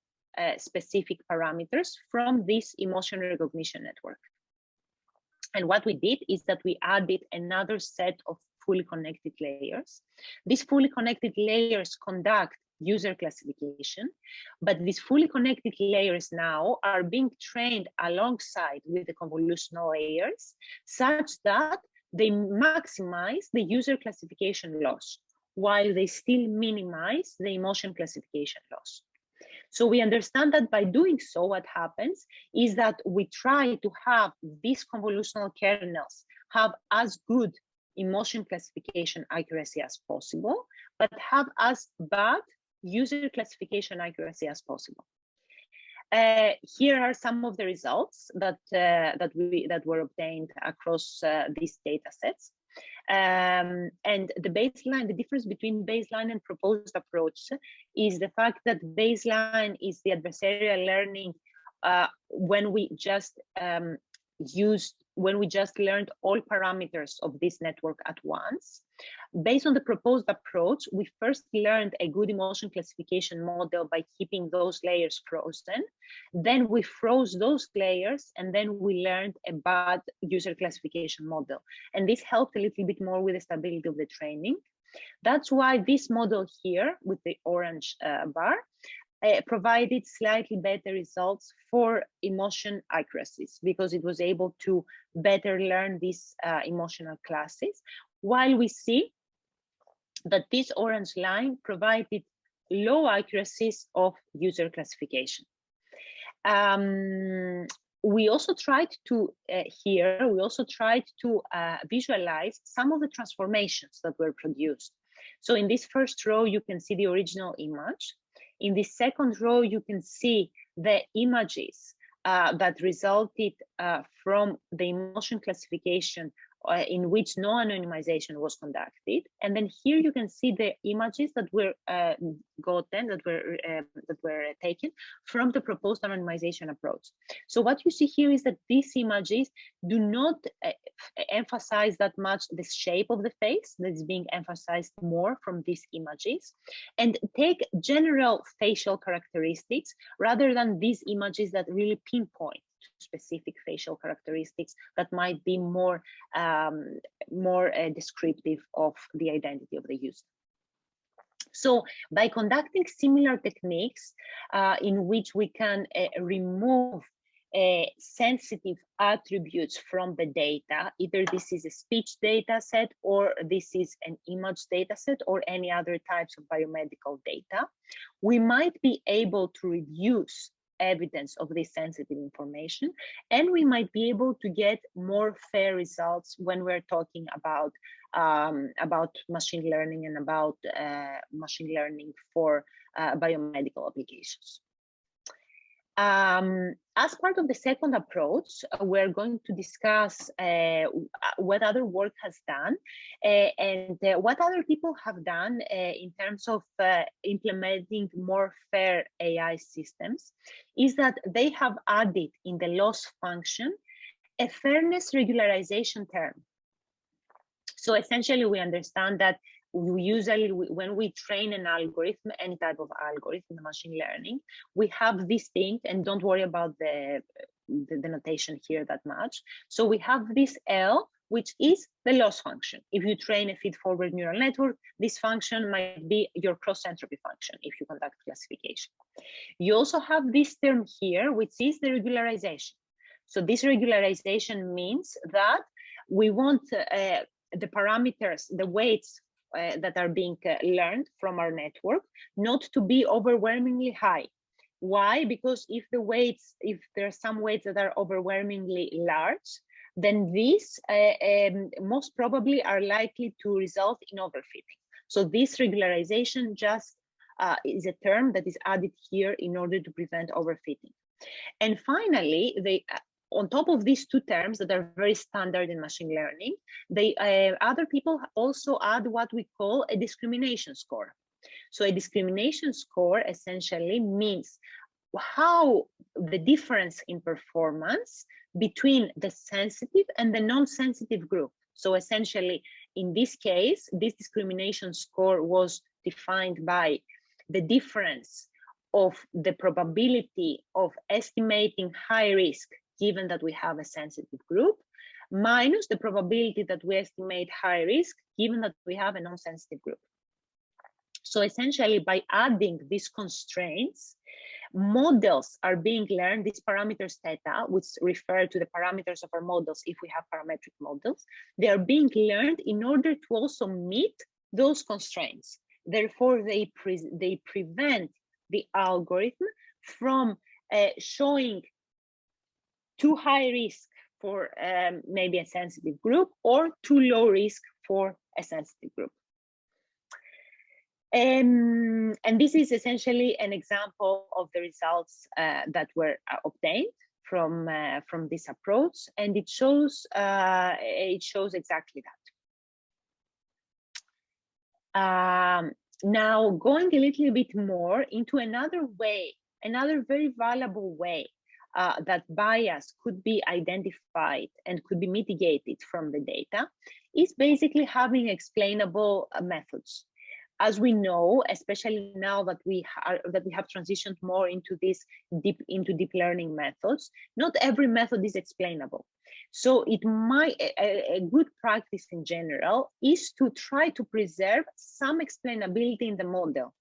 specific parameters from this emotion recognition network? And what we did is that we added another set of fully connected layers. These fully connected layers conduct user classification, but these fully connected layers now are being trained alongside with the convolutional layers such that they maximize the user classification loss while they still minimize the emotion classification loss. So we understand that by doing so, what happens is that we try to have these convolutional kernels have as good emotion classification accuracy as possible, but have as bad user classification accuracy as possible. Here are some of the results that were obtained across these data sets. And the difference between baseline and proposed approach is the fact that baseline is the adversarial learning when we just learned all parameters of this network at once. Based on the proposed approach, we first learned a good emotion classification model by keeping those layers frozen. Then we froze those layers, and then we learned a bad user classification model. And this helped a little bit more with the stability of the training. That's why this model here with the orange bar provided slightly better results for emotion accuracies because it was able to better learn these emotional classes, while we see that this orange line provided low accuracies of user classification. We also tried to visualize some of the transformations that were produced. So in this first row, you can see the original image. In the second row, you can see the images that resulted from the emotion classification in which no anonymization was conducted. And then here you can see the images that were taken from the proposed anonymization approach. So what you see here is that these images do not emphasize that much the shape of the face that is being emphasized more from these images, and take general facial characteristics rather than these images that really pinpoint specific facial characteristics that might be more descriptive of the identity of the user. So by conducting similar techniques in which we can remove sensitive attributes from the data, either this is a speech data set or this is an image data set or any other types of biomedical data, we might be able to reduce evidence of this sensitive information, and we might be able to get more fair results when we're talking about machine learning and about machine learning for biomedical applications. As part of the second approach, we're going to discuss what other work has done and what other people have done in terms of implementing more fair AI systems, is that they have added in the loss function a fairness regularization term. So essentially, we understand that we usually, when we train an algorithm, any type of algorithm in machine learning, we have this thing, and don't worry about the notation here that much. So we have this L, which is the loss function. If you train a feed-forward neural network, this function might be your cross-entropy function if you conduct classification. You also have this term here, which is the regularization. So this regularization means that we want the parameters, the weights that are being learned from our network not to be overwhelmingly high. Why? Because if there are some weights that are overwhelmingly large, then these most probably are likely to result in overfitting. So this regularization just is a term that is added here in order to prevent overfitting. And finally, on top of these two terms that are very standard in machine learning, other people also add what we call a discrimination score. So a discrimination score essentially means how the difference in performance between the sensitive and the non-sensitive group. So essentially, in this case, this discrimination score was defined by the difference of the probability of estimating high risk given that we have a sensitive group, minus the probability that we estimate high risk, given that we have a non-sensitive group. So essentially, by adding these constraints, models are being learned, these parameters theta, which refer to the parameters of our models if we have parametric models, they are being learned in order to also meet those constraints. Therefore, they prevent the algorithm from showing too high risk for maybe a sensitive group or too low risk for a sensitive group. And this is essentially an example of the results that were obtained from this approach, and it shows exactly that. Now, going a little bit more into another way, another very valuable way that bias could be identified and could be mitigated from the data is basically having explainable methods. As we know, especially now that we have transitioned more into deep learning methods, not every method is explainable. So a good practice in general is to try to preserve some explainability in the model.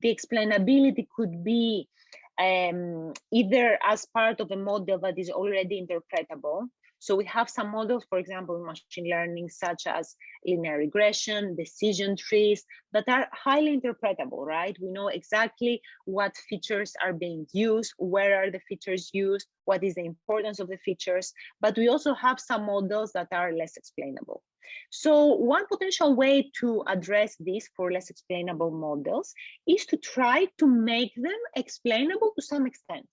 The explainability could be either as part of a model that is already interpretable. So we have some models, for example, in machine learning, such as linear regression, decision trees, that are highly interpretable, right? We know exactly what features are being used, where are the features used, what is the importance of the features, but we also have some models that are less explainable. So one potential way to address this for less explainable models is to try to make them explainable to some extent.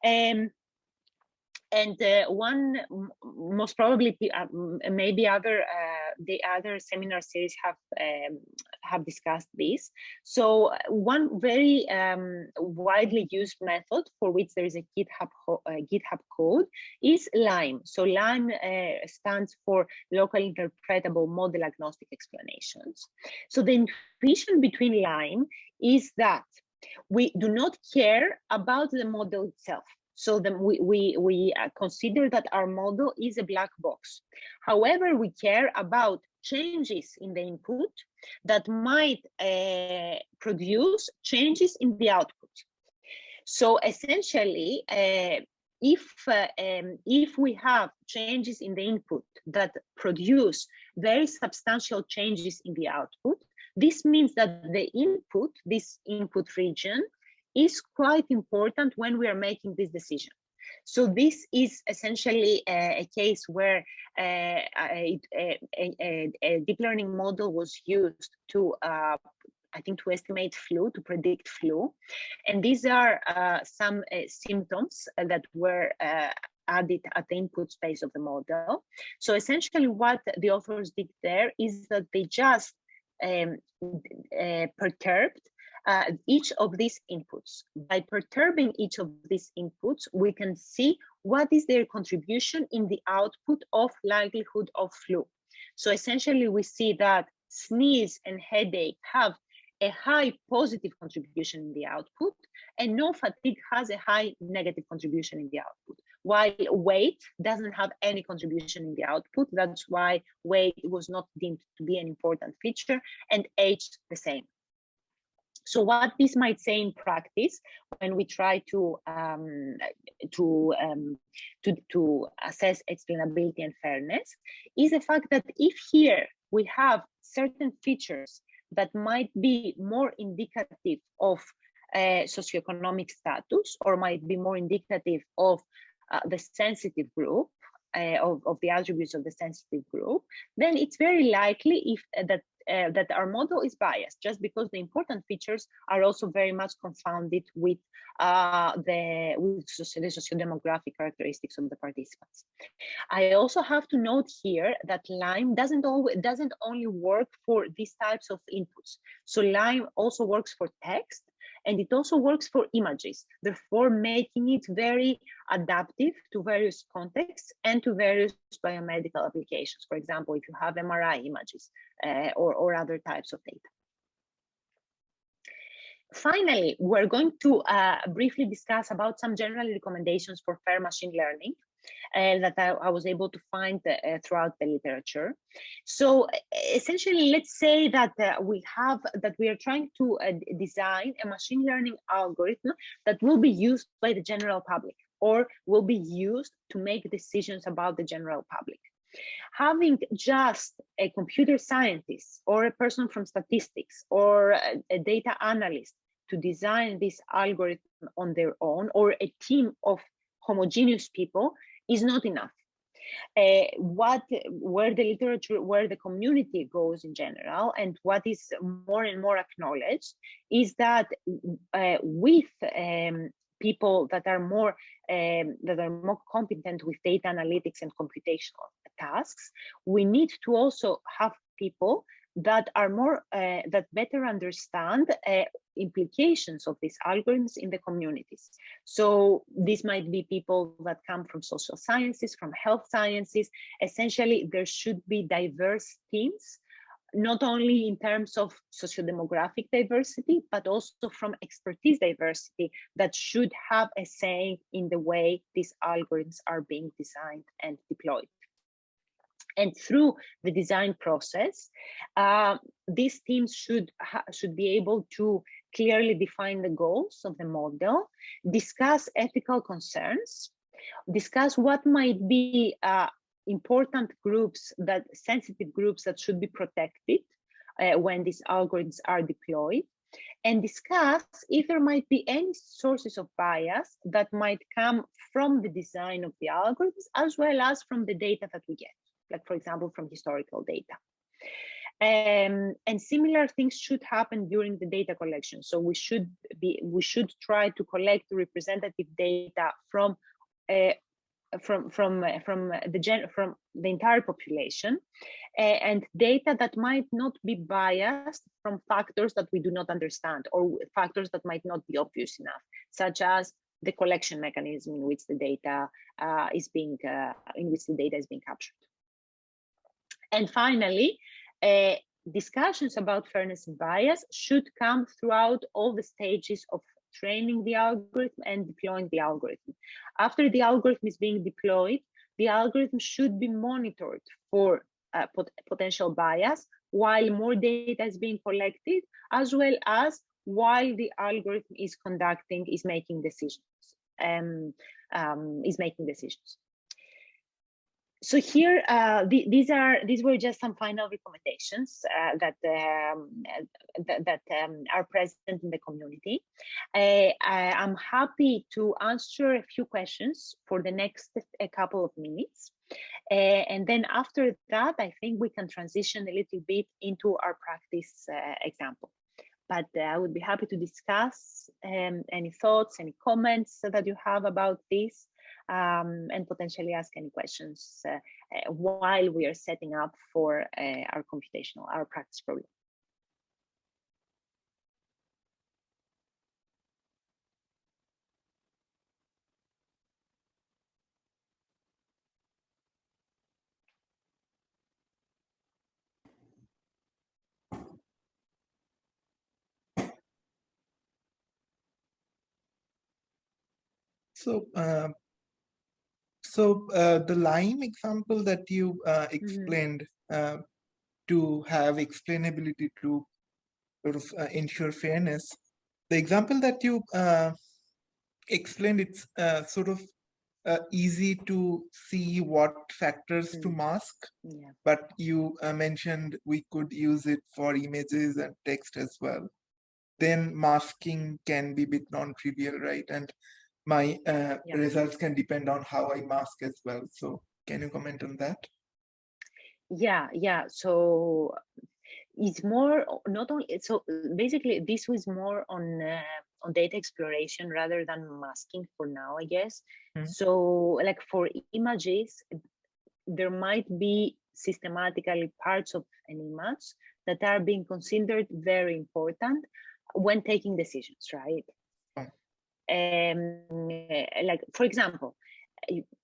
And one most probably maybe the other seminar series have discussed this. So one very widely used method for which there is a GitHub code is LIME. So LIME stands for Local Interpretable Model Agnostic Explanations. So the intuition between LIME is that we do not care about the model itself. So then we consider that our model is a black box. However, we care about changes in the input that might produce changes in the output. So essentially, if we have changes in the input that produce very substantial changes in the output, this means that the input, this input region, is quite important when we are making this decision. So this is essentially a case where a deep learning model was used to, I think, to estimate flu, to predict flu. And these are some symptoms that were added at the input space of the model. So essentially what the authors did there is that they just perturbed each of these inputs. By perturbing each of these inputs, we can see what is their contribution in the output of likelihood of flu. So essentially we see that sneeze and headache have a high positive contribution in the output, and no fatigue has a high negative contribution in the output, while weight doesn't have any contribution in the output. That's why weight was not deemed to be an important feature, and age the same. So what this might say in practice when we try to assess explainability and fairness is the fact that if here we have certain features that might be more indicative of socioeconomic status, or might be more indicative of the sensitive group, of the attributes of the sensitive group, then it's very likely if that our model is biased, just because the important features are also very much confounded with the socio-demographic characteristics of the participants. I also have to note here that LIME doesn't only work for these types of inputs. So LIME also works for text, and it also works for images, therefore making it very adaptive to various contexts and to various biomedical applications. For example, if you have MRI images or other types of data. Finally, we're going to briefly discuss about some general recommendations for fair machine learning that I was able to find throughout the literature. So essentially, let's say that we are trying to design a machine learning algorithm that will be used by the general public, or will be used to make decisions about the general public. Having just a computer scientist or a person from statistics or a data analyst to design this algorithm on their own, or a team of homogeneous people, is not enough. Where the community goes in general, and what is more and more acknowledged, is that with people that are more competent with data analytics and computational tasks, we need to also have people that are more that better understand implications of these algorithms in the communities. So this might be people that come from social sciences, from health sciences. Essentially, there should be diverse teams, not only in terms of socio-demographic diversity, but also from expertise diversity that should have a say in the way these algorithms are being designed and deployed. And through the design process, these teams should be able to clearly define the goals of the model, discuss ethical concerns, discuss what might be important groups, sensitive groups that should be protected when these algorithms are deployed, and discuss if there might be any sources of bias that might come from the design of the algorithms, as well as from the data that we get, like for example, from historical data. And similar things should happen during the data collection. So we should try to collect representative data from the entire population, and data that might not be biased from factors that we do not understand, or factors that might not be obvious enough, such as the collection mechanism in which the data is being captured. And finally, discussions about fairness and bias should come throughout all the stages of training the algorithm and deploying the algorithm. After the algorithm is being deployed, the algorithm should be monitored for potential bias while more data is being collected, as well as while the algorithm is making decisions. So here, these were just some final recommendations that are present in the community. I'm happy to answer a few questions for the next couple of minutes. And then after that, I think we can transition a little bit into our practice example. But I would be happy to discuss any thoughts, any comments that you have about this, and potentially ask any questions while we are setting up for our practice problem. So, the Lime example that you explained to have explainability to sort of ensure fairness, the example that you explained, it's sort of easy to see what factors to mask, but you mentioned we could use it for images and text as well. Then masking can be a bit non-trivial, right? And my results can depend on how I mask as well. So can you comment on that? Yeah. So it's more not only, so basically this was more on data exploration rather than masking for now, I guess. So like for images, there might be systematically parts of an image that are being considered very important when taking decisions, right? Like for example,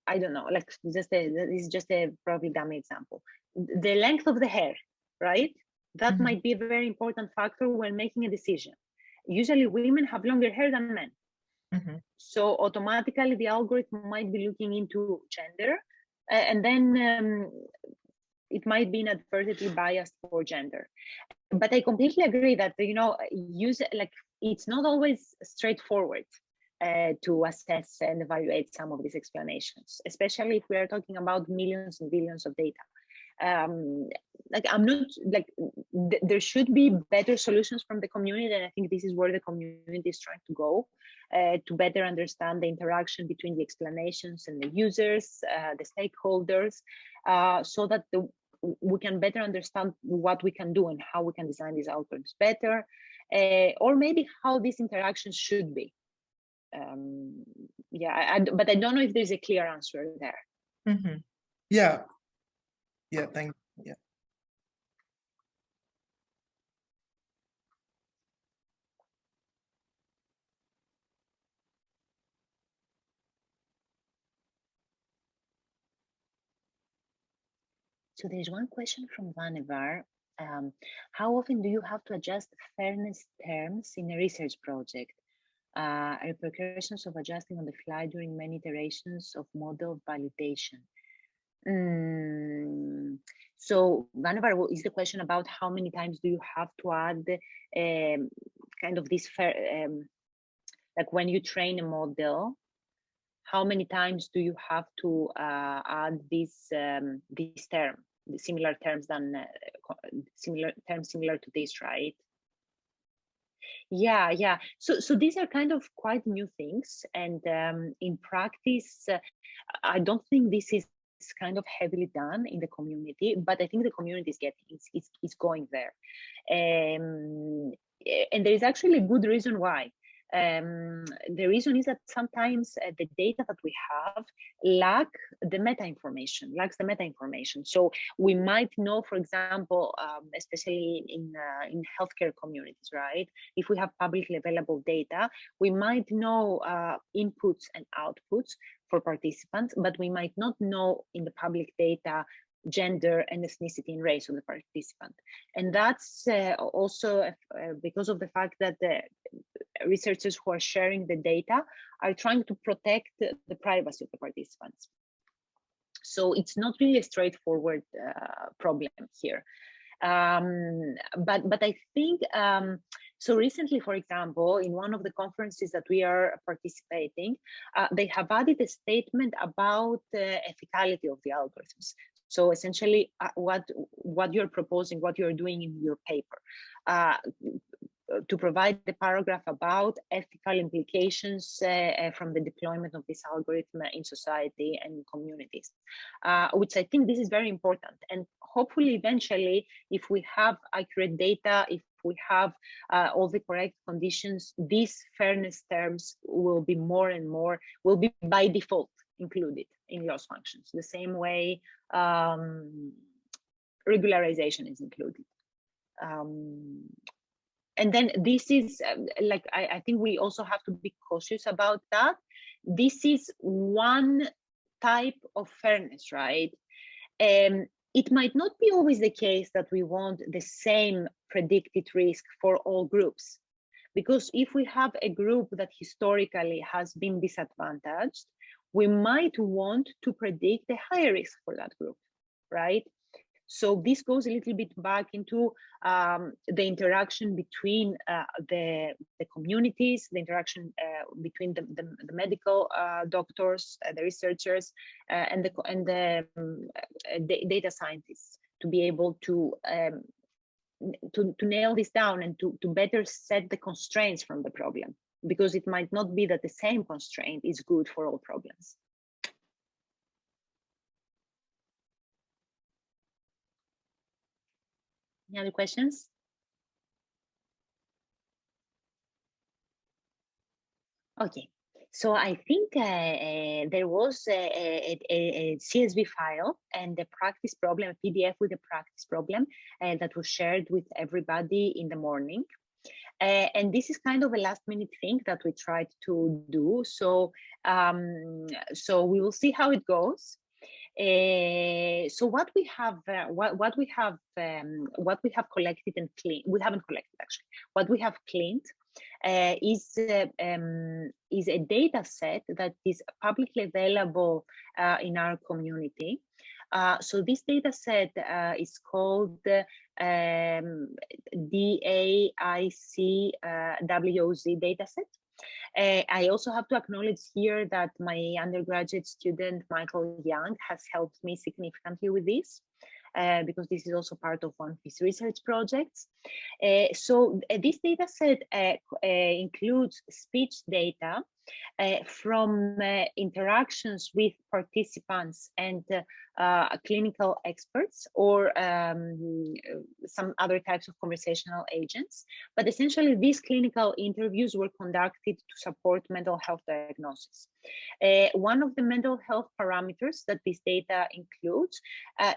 I don't know, like this is just a probably dummy example. The length of the hair, right? That might be a very important factor when making a decision. Usually women have longer hair than men. So automatically the algorithm might be looking into gender, and then it might be inadvertently biased for gender. But I completely agree that, you know, it's not always straightforward to assess and evaluate some of these explanations, especially if we are talking about millions and billions of data. There should be better solutions from the community, and I think this is where the community is trying to go, to better understand the interaction between the explanations and the users, the stakeholders, so that we can better understand what we can do and how we can design these algorithms better, or maybe how these interactions should be. But I don't know if there's a clear answer there. Yeah, thank you. Yeah. So there's one question from Vannevar. How often do you have to adjust fairness terms in a research project? Repercussions of adjusting on the fly during many iterations of model validation. So Vannevar, is the question about how many times do you have to add kind of this fair, like when you train a model, how many times do you have to add this term, the similar terms similar to this, right? Yeah. So these are kind of quite new things, and in practice, I don't think this is kind of heavily done in the community, but I think the community is getting it's going there, and there is actually a good reason why. The reason is that sometimes the data that we have lacks the meta information. So we might know, for example, especially in healthcare communities, right? If we have publicly available data, we might know inputs and outputs for participants, but we might not know in the public data gender and ethnicity and race of the participant. And that's also because of the fact that the researchers who are sharing the data are trying to protect the privacy of the participants. So it's not really a straightforward problem here. But I think So recently, for example, in one of the conferences that we are participating, they have added a statement about the ethicality of the algorithms. So essentially, what you're proposing, what you're doing in your paper, to provide the paragraph about ethical implications from the deployment of this algorithm in society and communities, which I think this is very important. And hopefully, eventually, if we have accurate data, if we have all the correct conditions, these fairness terms will be more and more, will be by default included in loss functions, the same way regularization is included. And then this is like, I think we also have to be cautious about that. This is one type of fairness, right? It might not be always the case that we want the same predicted risk for all groups, because if we have a group that historically has been disadvantaged, we might want to predict a higher risk for that group, right? So this goes a little bit back into the interaction between the communities, the interaction between the medical doctors, the researchers, and the data scientists, to be able to nail this down and to better set the constraints from the problem, because it might not be that the same constraint is good for all problems. Any other questions? Okay, so I think there was a CSV file and a practice problem, a PDF with a practice problem that was shared with everybody in the morning. And this is kind of a last minute thing that we tried to do. So, so we will see how it goes. So what we have collected and cleaned, we haven't collected actually, what we have cleaned is a data set that is publicly available in our community. So this data set is called DAIC-WOZ data set. I also have to acknowledge here that my undergraduate student, Michael Young, has helped me significantly with this, because this is also part of one of his research projects. So this data set includes speech data from interactions with participants and clinical experts, or some other types of conversational agents. But essentially, these clinical interviews were conducted to support mental health diagnosis. One of the mental health parameters that this data includes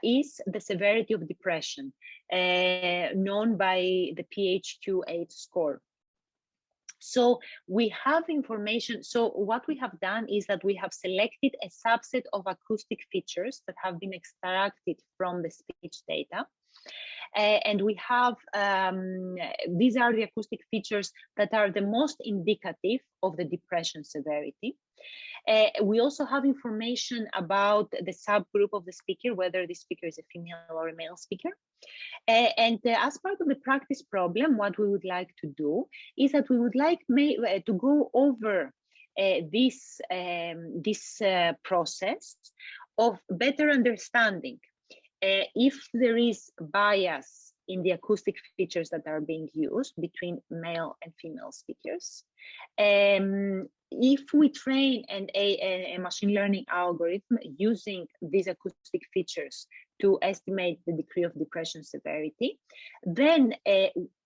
is the severity of depression, known by the PHQ-8 score. So we have information. So what we have done is that we have selected a subset of acoustic features that have been extracted from the speech data. And we have, these are the acoustic features that are the most indicative of the depression severity. We also have information about the subgroup of the speaker, whether the speaker is a female or a male speaker. And as part of the practice problem, what we would like to do is that we would like to go over this process of better understanding if there is bias in the acoustic features that are being used between male and female speakers. If we train a machine learning algorithm using these acoustic features to estimate the degree of depression severity, then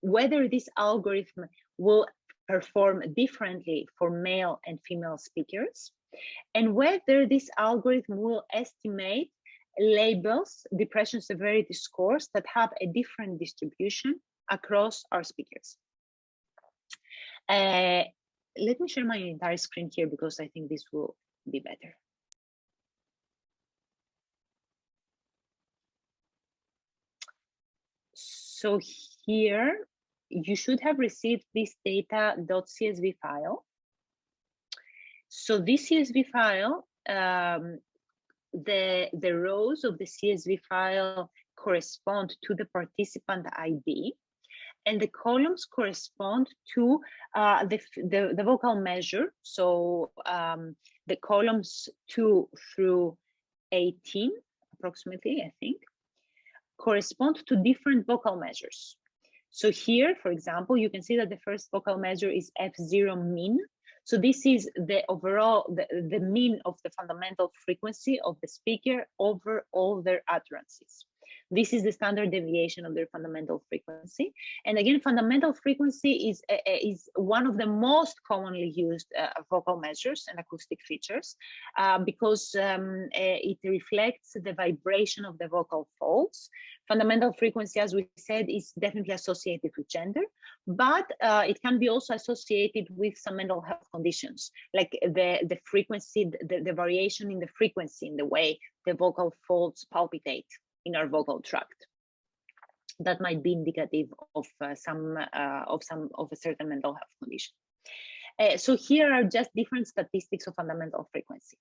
whether this algorithm will perform differently for male and female speakers, and whether this algorithm will estimate labels depression severity scores that have a different distribution across our speakers. Let me share my entire screen here, because I think this will be better. So here you should have received this data.csv file. So this CSV file, the rows of the CSV file correspond to the participant ID, and the columns correspond to the vocal measure. So the columns 2 through 18, approximately, I think, correspond to different vocal measures. So here, for example, you can see that the first vocal measure is F0 mean. So this is the overall, the mean of the fundamental frequency of the speaker over all their utterances. This is the standard deviation of their fundamental frequency. And again, fundamental frequency is one of the most commonly used vocal measures and acoustic features because it reflects the vibration of the vocal folds. Fundamental frequency, as we said, is definitely associated with gender, but it can be also associated with some mental health conditions, like the frequency, the variation in the frequency in the way the vocal folds palpitate in our vocal tract. That might be indicative of a certain mental health condition. So here are just different statistics of fundamental frequency.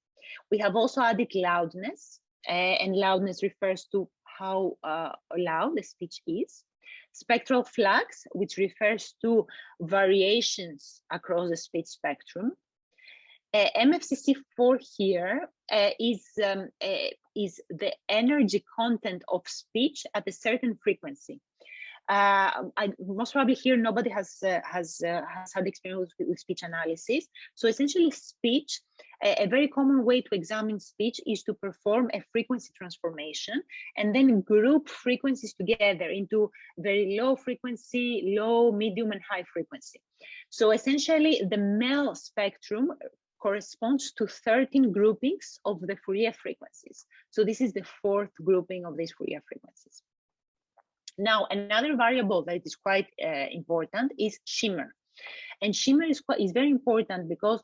We have also added loudness, and loudness refers to how loud the speech is. Spectral flags, which refers to variations across the speech spectrum. MFCC4 here is the energy content of speech at a certain frequency. Most probably here nobody has had experience with speech analysis. So essentially, speech, a very common way to examine speech is to perform a frequency transformation and then group frequencies together into very low frequency, low, medium, and high frequency. So essentially, the male spectrum corresponds to 13 groupings of the Fourier frequencies. So this is the fourth grouping of these Fourier frequencies. Now, another variable that is quite important is shimmer. And shimmer is very important because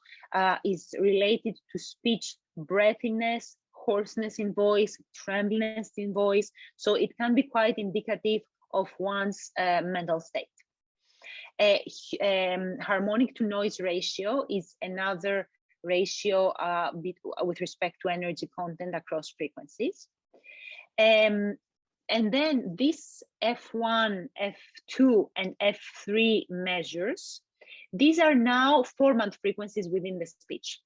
it's related to speech breathiness, hoarseness in voice, trembliness in voice. So it can be quite indicative of one's mental state. Harmonic to noise ratio is another ratio with respect to energy content across frequencies. And then this F1, F2, and F3 measures, these are now formant frequencies within the speech.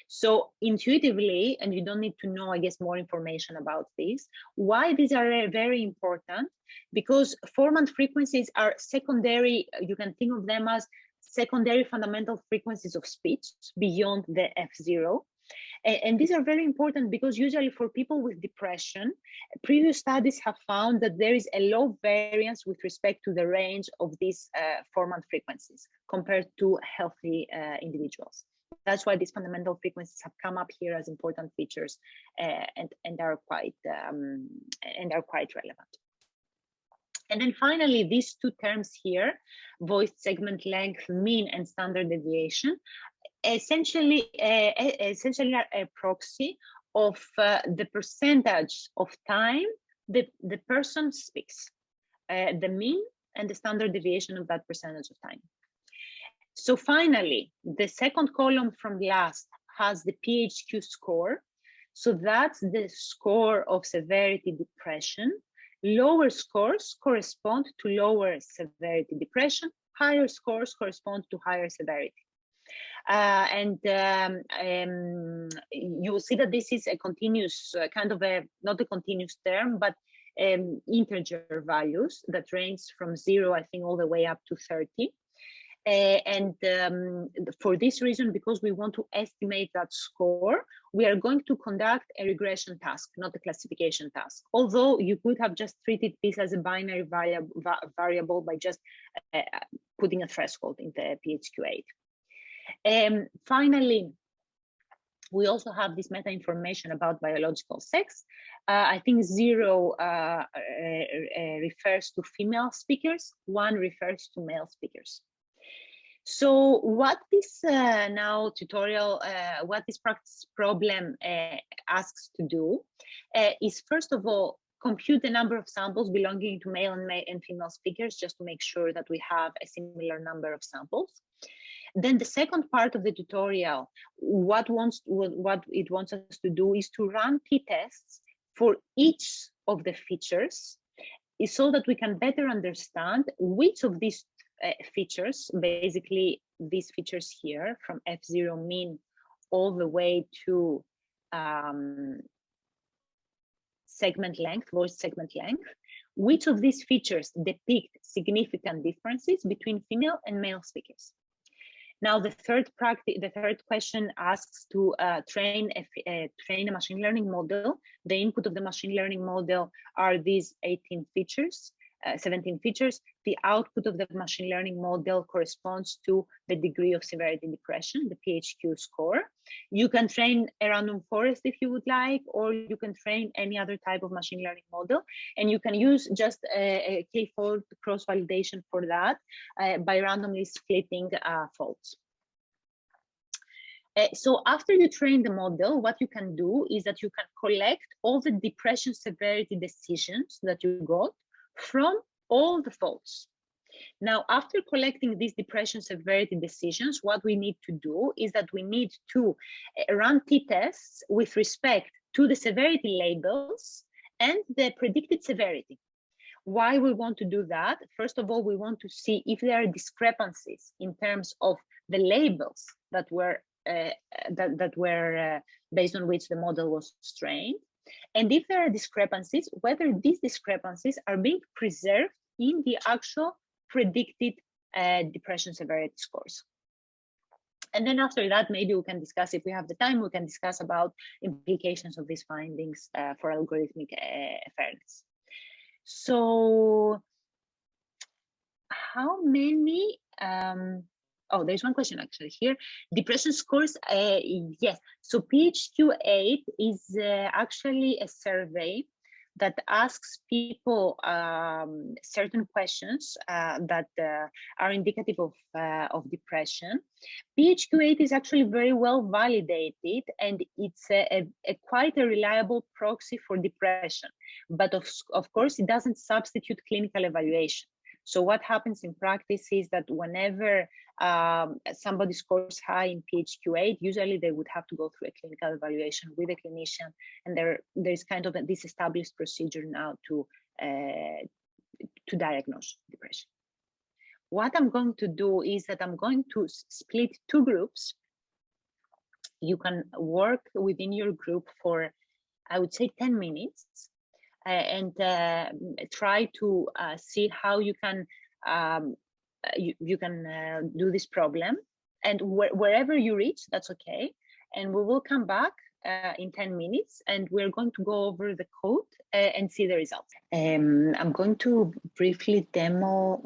So intuitively, and you don't need to know, I guess, more information about this, why these are very important, because formant frequencies are secondary, you can think of them as secondary fundamental frequencies of speech beyond the F0. And these are very important because usually for people with depression, previous studies have found that there is a low variance with respect to the range of these formant frequencies compared to healthy individuals. That's why these fundamental frequencies have come up here as important features and are quite relevant. And then finally, these two terms here, voice segment length mean and standard deviation, essentially are a proxy of the percentage of time the person speaks, the mean and the standard deviation of that percentage of time. So finally, the second column from last has the PHQ score. So that's the score of severity depression. Lower scores correspond to lower severity depression. Higher scores correspond to higher severity. You will see that this is a continuous, kind of not a continuous term, but integer values that range from 0, I think, all the way up to 30. For this reason, because we want to estimate that score, we are going to conduct a regression task, not a classification task. Although you could have just treated this as a binary variable by just putting a threshold in the PHQ-8. Finally, we also have this meta information about biological sex. I think 0 refers to female speakers, 1 refers to male speakers. So what this now tutorial, what this practice problem asks to do is, first of all, compute the number of samples belonging to male and female speakers, just to make sure that we have a similar number of samples. Then the second part of the tutorial, what it wants us to do is to run t-tests for each of the features is so that we can better understand which of these features, basically these features here, from F0 mean all the way to segment length, voice segment length, which of these features depict significant differences between female and male speakers. Now, the third question asks to train a machine learning model. The input of the machine learning model are these 17 features. The output of the machine learning model corresponds to the degree of severity depression, the PHQ score. You can train a random forest if you would like, or you can train any other type of machine learning model, and you can use just a k-fold cross-validation for that by randomly splitting faults. So after you train the model, what you can do is that you can collect all the depression severity decisions that you got from all the faults. Now, after collecting these depression severity decisions, what we need to do is that we need to run t-tests with respect to the severity labels and the predicted severity. Why we want to do that? First of all, we want to see if there are discrepancies in terms of the labels that were based on which the model was trained. And if there are discrepancies, whether these discrepancies are being preserved in the actual predicted depression severity scores. And then after that, maybe we can discuss, if we have the time, we can discuss about implications of these findings for algorithmic fairness. So how many, oh, there's one question actually here. Depression scores, yes. So PHQ-8 is actually a survey that asks people certain questions that are indicative of depression. PHQ-8 is actually very well validated, and it's quite a reliable proxy for depression. But of course, it doesn't substitute clinical evaluation. So what happens in practice is that whenever somebody scores high in PHQ-8, usually they would have to go through a clinical evaluation with a clinician, and there's kind of this established procedure now to diagnose depression. What I'm going to do is that I'm going to split two groups. You can work within your group for, I would say, 10 minutes. And try to see how you can do this problem, and wherever you reach, that's okay. And we will come back in 10 minutes, and we're going to go over the code and see the results. I'm going to briefly demo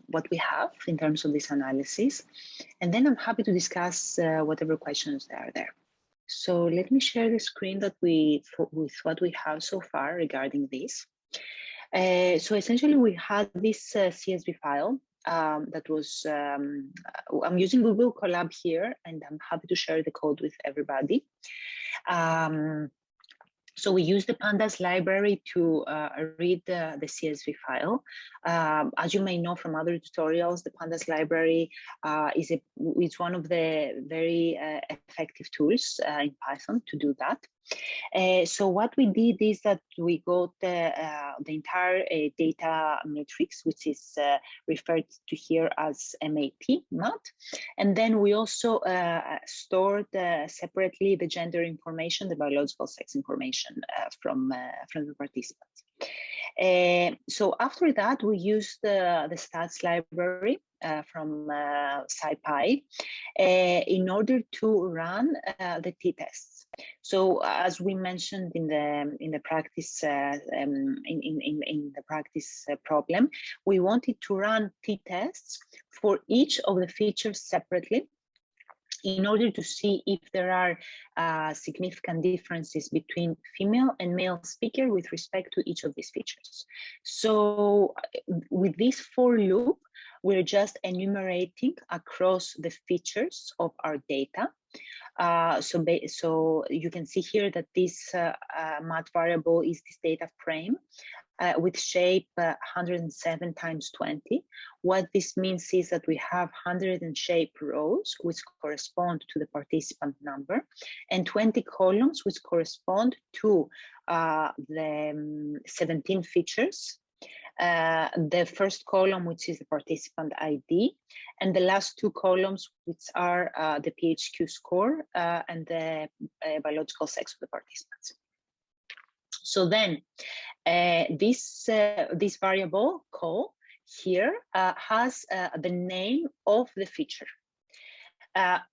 what we have in terms of this analysis, and then I'm happy to discuss whatever questions there are there. So let me share the screen that with what we have so far regarding this. So essentially, we had this CSV file that was, I'm using Google Colab here, and I'm happy to share the code with everybody. So we use the Pandas library to read the CSV file. As you may know from other tutorials, the Pandas library is one of the very effective tools in Python to do that. So what we did is that we got the entire data matrix, which is referred to here as MAT, and then we also stored separately the gender information, the biological sex information from the participants. So after that, we used the stats library from SciPy in order to run the t-tests. So as we mentioned in the practice in the practice problem, we wanted to run t-tests for each of the features separately, in order to see if there are significant differences between female and male speaker with respect to each of these features. So with this for loop, we're just enumerating across the features of our data. So you can see here that this mat variable is this data frame with shape 107 times 20. What this means is that we have 100 shape rows, which correspond to the participant number, and 20 columns, which correspond to the 17 features. the first column, which is the participant ID, and the last two columns, which are the PHQ score and the biological sex of the participants. So then this variable co here has the name of the feature.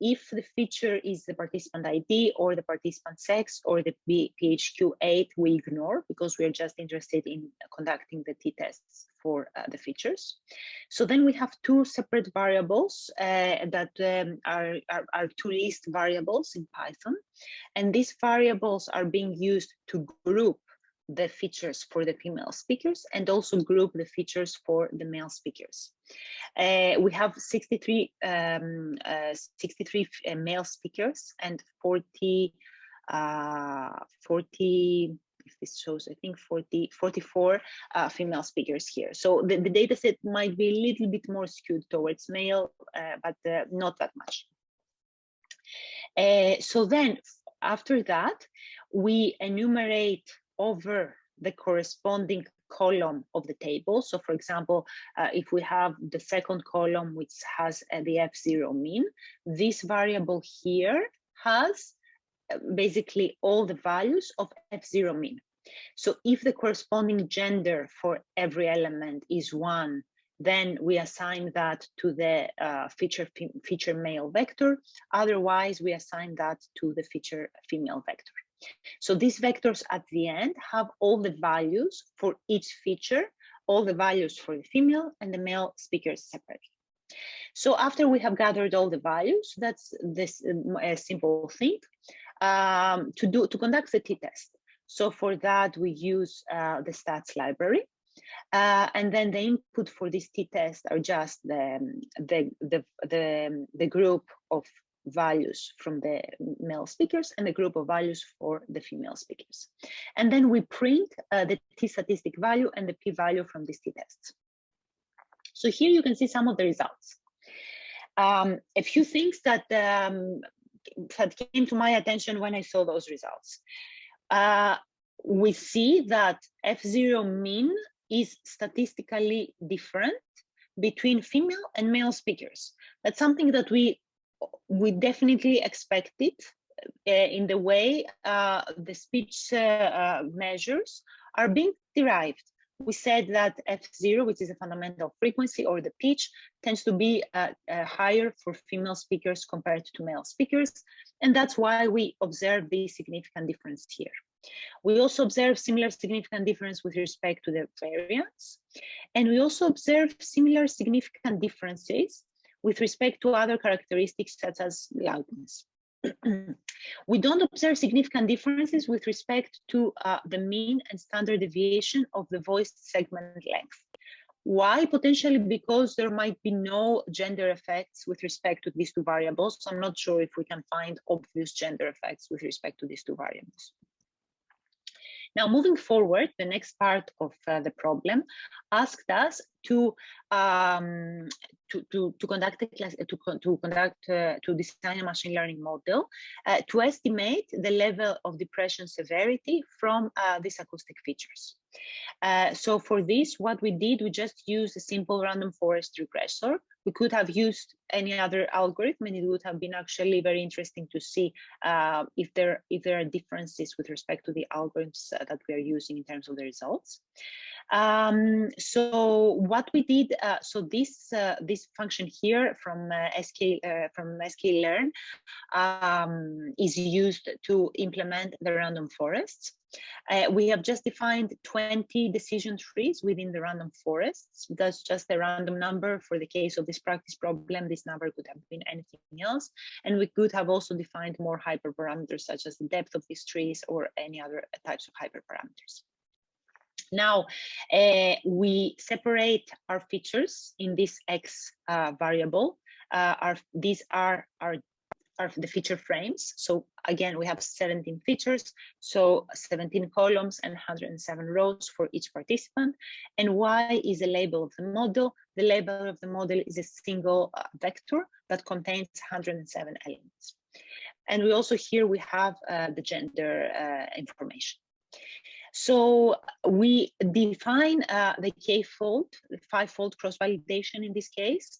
If the feature is the participant ID or the participant sex or the PHQ8, we ignore because we're just interested in conducting the t-tests for the features. So then we have two separate variables that are two list variables in Python. And these variables are being used to group the features for the female speakers and also group the features for the male speakers. We have 63 male speakers and 40, if this shows, I think 44 female speakers here. So the data set might be a little bit more skewed towards male, but not that much. So then after that, we enumerate over the corresponding column of the table. So for example, if we have the second column, which has the F0 mean, this variable here has basically all the values of F0 mean. So if the corresponding gender for every element is 1, then we assign that to the feature male vector. Otherwise, we assign that to the feature female vector. So these vectors at the end have all the values for each feature, all the values for the female and the male speakers separately. So after we have gathered all the values, that's this simple thing to conduct the t-test. So for that, we use the stats library. And then the input for this t-test are just the group of values from the male speakers and the group of values for the female speakers. And then we print the t-statistic value and the p-value from these t-tests. So here you can see some of the results. A few things that came to my attention when I saw those results. We see that F0 mean is statistically different between female and male speakers. That's something that we definitely expected in the way the speech measures are being derived. We said that F0, which is a fundamental frequency or the pitch, tends to be higher for female speakers compared to male speakers. And that's why we observe this significant difference here. We also observe similar significant difference with respect to the variance. And we also observe similar significant differences with respect to other characteristics such as loudness. We don't observe significant differences with respect to the mean and standard deviation of the voice segment length. Why? Potentially because there might be no gender effects with respect to these two variables. So I'm not sure if we can find obvious gender effects with respect to these two variables. Now, moving forward, the next part of the problem asked us to design a machine learning model to estimate the level of depression severity from these acoustic features. So for this, what we did, we just used a simple random forest regressor. We could have used any other algorithm, and it would have been actually very interesting to see if there are differences with respect to the algorithms that we are using in terms of the results. So what we did, so this function here from sklearn is used to implement the random forests. We have just defined 20 decision trees within the random forests. That's just a random number. For the case of this practice problem, this number could have been anything else. And we could have also defined more hyperparameters, such as the depth of these trees or any other types of hyperparameters. Now, we separate our features in this X variable. These are the feature frames. So again, we have 17 features, so 17 columns and 107 rows for each participant. And Y is the label of the model. The label of the model is a single vector that contains 107 elements. And we also here we have the gender information. So we define the k-fold, the 5-fold cross-validation in this case.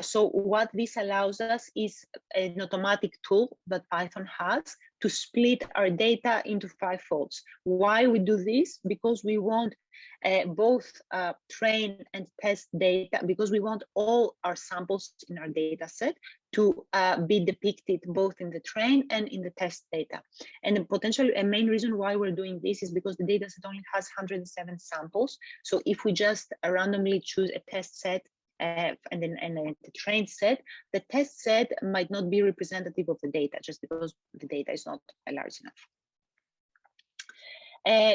So what this allows us is an automatic tool that Python has to split our data into 5 folds. Why we do this? Because we want both train and test data, because we want all our samples in our data set to be depicted both in the train and in the test data. And potentially a main reason why we're doing this is because the data set only has 107 samples. So if we just randomly choose a test set and a train set, the test set might not be representative of the data just because the data is not large enough.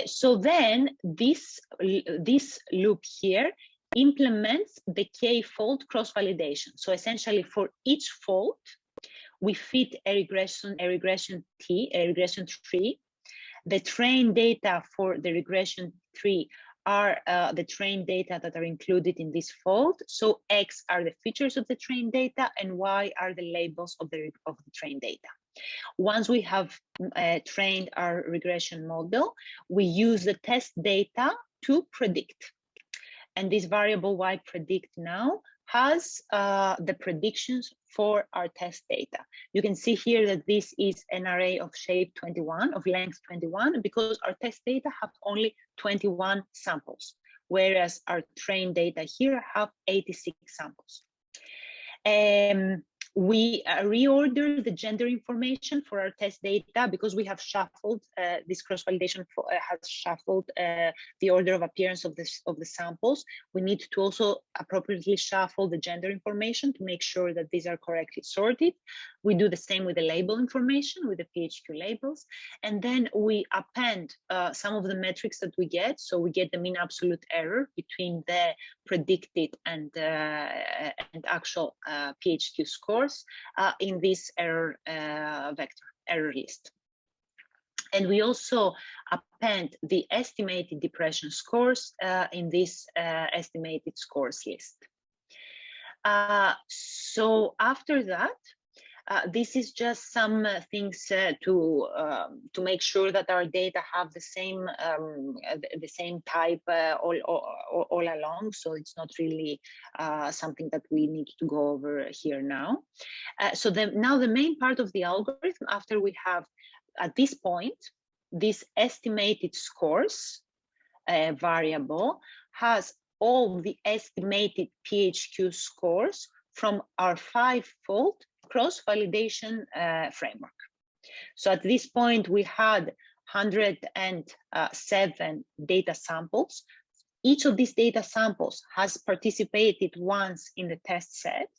So then this loop here implements the k-fold cross-validation. So essentially for each fold, we fit a regression tree. The train data for the regression tree are the train data that are included in this fold. So X are the features of the train data and Y are the labels of the train data. Once we have trained our regression model, we use the test data to predict. And this variable Y predict now has the predictions for our test data. You can see here that this is an array of shape 21, of length 21, because our test data have only 21 samples, whereas our trained data here have 86 samples. We reorder the gender information for our test data because we have shuffled this cross-validation has shuffled the order of appearance of the samples. We need to also appropriately shuffle the gender information to make sure that these are correctly sorted. We do the same with the label information, with the PHQ labels, and then we append some of the metrics that we get. So we get the mean absolute error between the predicted and actual PHQ scores in this error vector, error list. And we also append the estimated depression scores in this estimated scores list. So after that, this is just some things to make sure that our data have the same type all along. So it's not really something that we need to go over here now. So now the main part of the algorithm, after we have at this point this estimated scores variable, has all the estimated PHQ scores from our 5-fold cross-validation framework. So at this point, we had 107 data samples. Each of these data samples has participated once in the test set,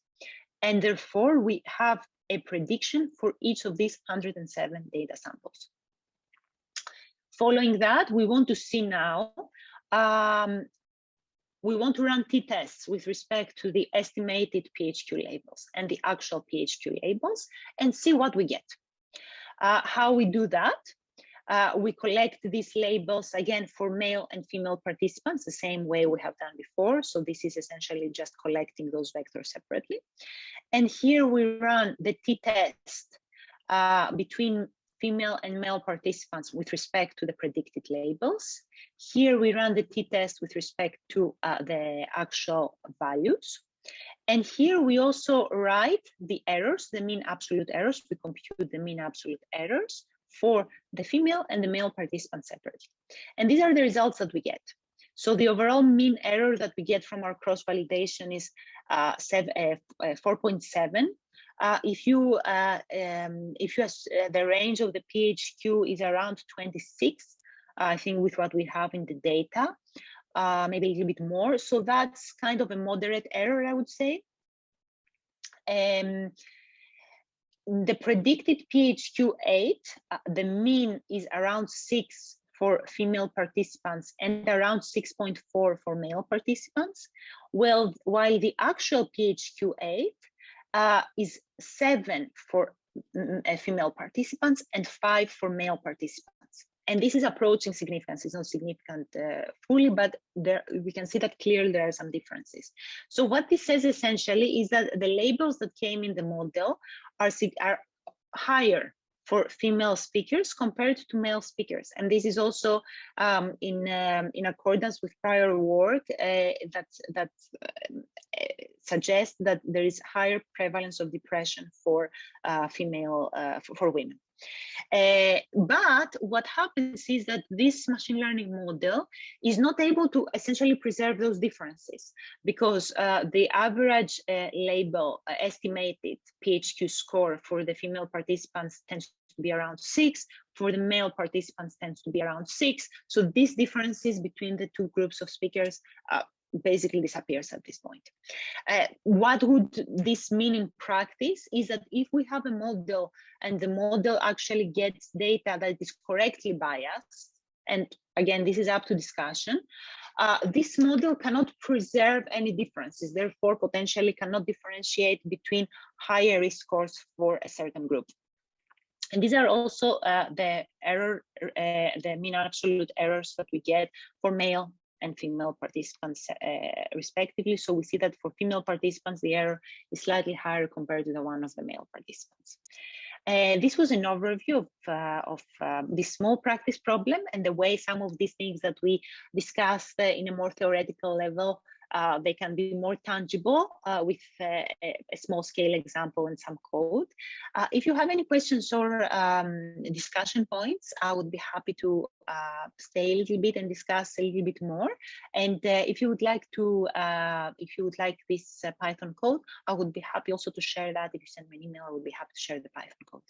and therefore we have a prediction for each of these 107 data samples. Following that, we want to see now, we want to run t-tests with respect to the estimated PHQ labels and the actual PHQ labels and see what we get. How we do that? We collect these labels again for male and female participants, the same way we have done before. So this is essentially just collecting those vectors separately. And here we run the t-test between female and male participants with respect to the predicted labels. Here we run the t-test with respect to the actual values. And here we also write the errors, the mean absolute errors. We compute the mean absolute errors for the female and the male participants separately. And these are the results that we get. So the overall mean error that we get from our cross-validation is 4.7. If the range of the PHQ is around 26, I think with what we have in the data, maybe a little bit more. So that's kind of a moderate error, I would say. The predicted PHQ-8, the mean is around 6 for female participants and around 6.4 for male participants. Well, while the actual PHQ-8 is 7 for female participants and 5 for male participants. And this is approaching significance. It's not significant fully, but there we can see that clearly there are some differences. So what this says essentially is that the labels that came in the model are higher for female speakers compared to male speakers. And this is also in accordance with prior work that suggests that there is higher prevalence of depression for for women. But what happens is that this machine learning model is not able to essentially preserve those differences, because the average label estimated PHQ score for the female participants tends to be around 6, for the male participants tends to be around 6. So these differences between the two groups of speakers basically disappears at this point. What would this mean in practice is that if we have a model and the model actually gets data that is correctly biased, and again, this is up to discussion, this model cannot preserve any differences, therefore potentially cannot differentiate between higher risk scores for a certain group. And these are also the mean absolute errors that we get for male and female participants respectively. So we see that for female participants, the error is slightly higher compared to the one of the male participants. This was an overview of this small practice problem and the way some of these things that we discussed in a more theoretical level, they can be more tangible with a small scale example and some code. If you have any questions or discussion points, I would be happy to stay a little bit and discuss a little bit more. And if you would like this Python code, I would be happy also to share that. If you send me an email, I would be happy to share the Python code.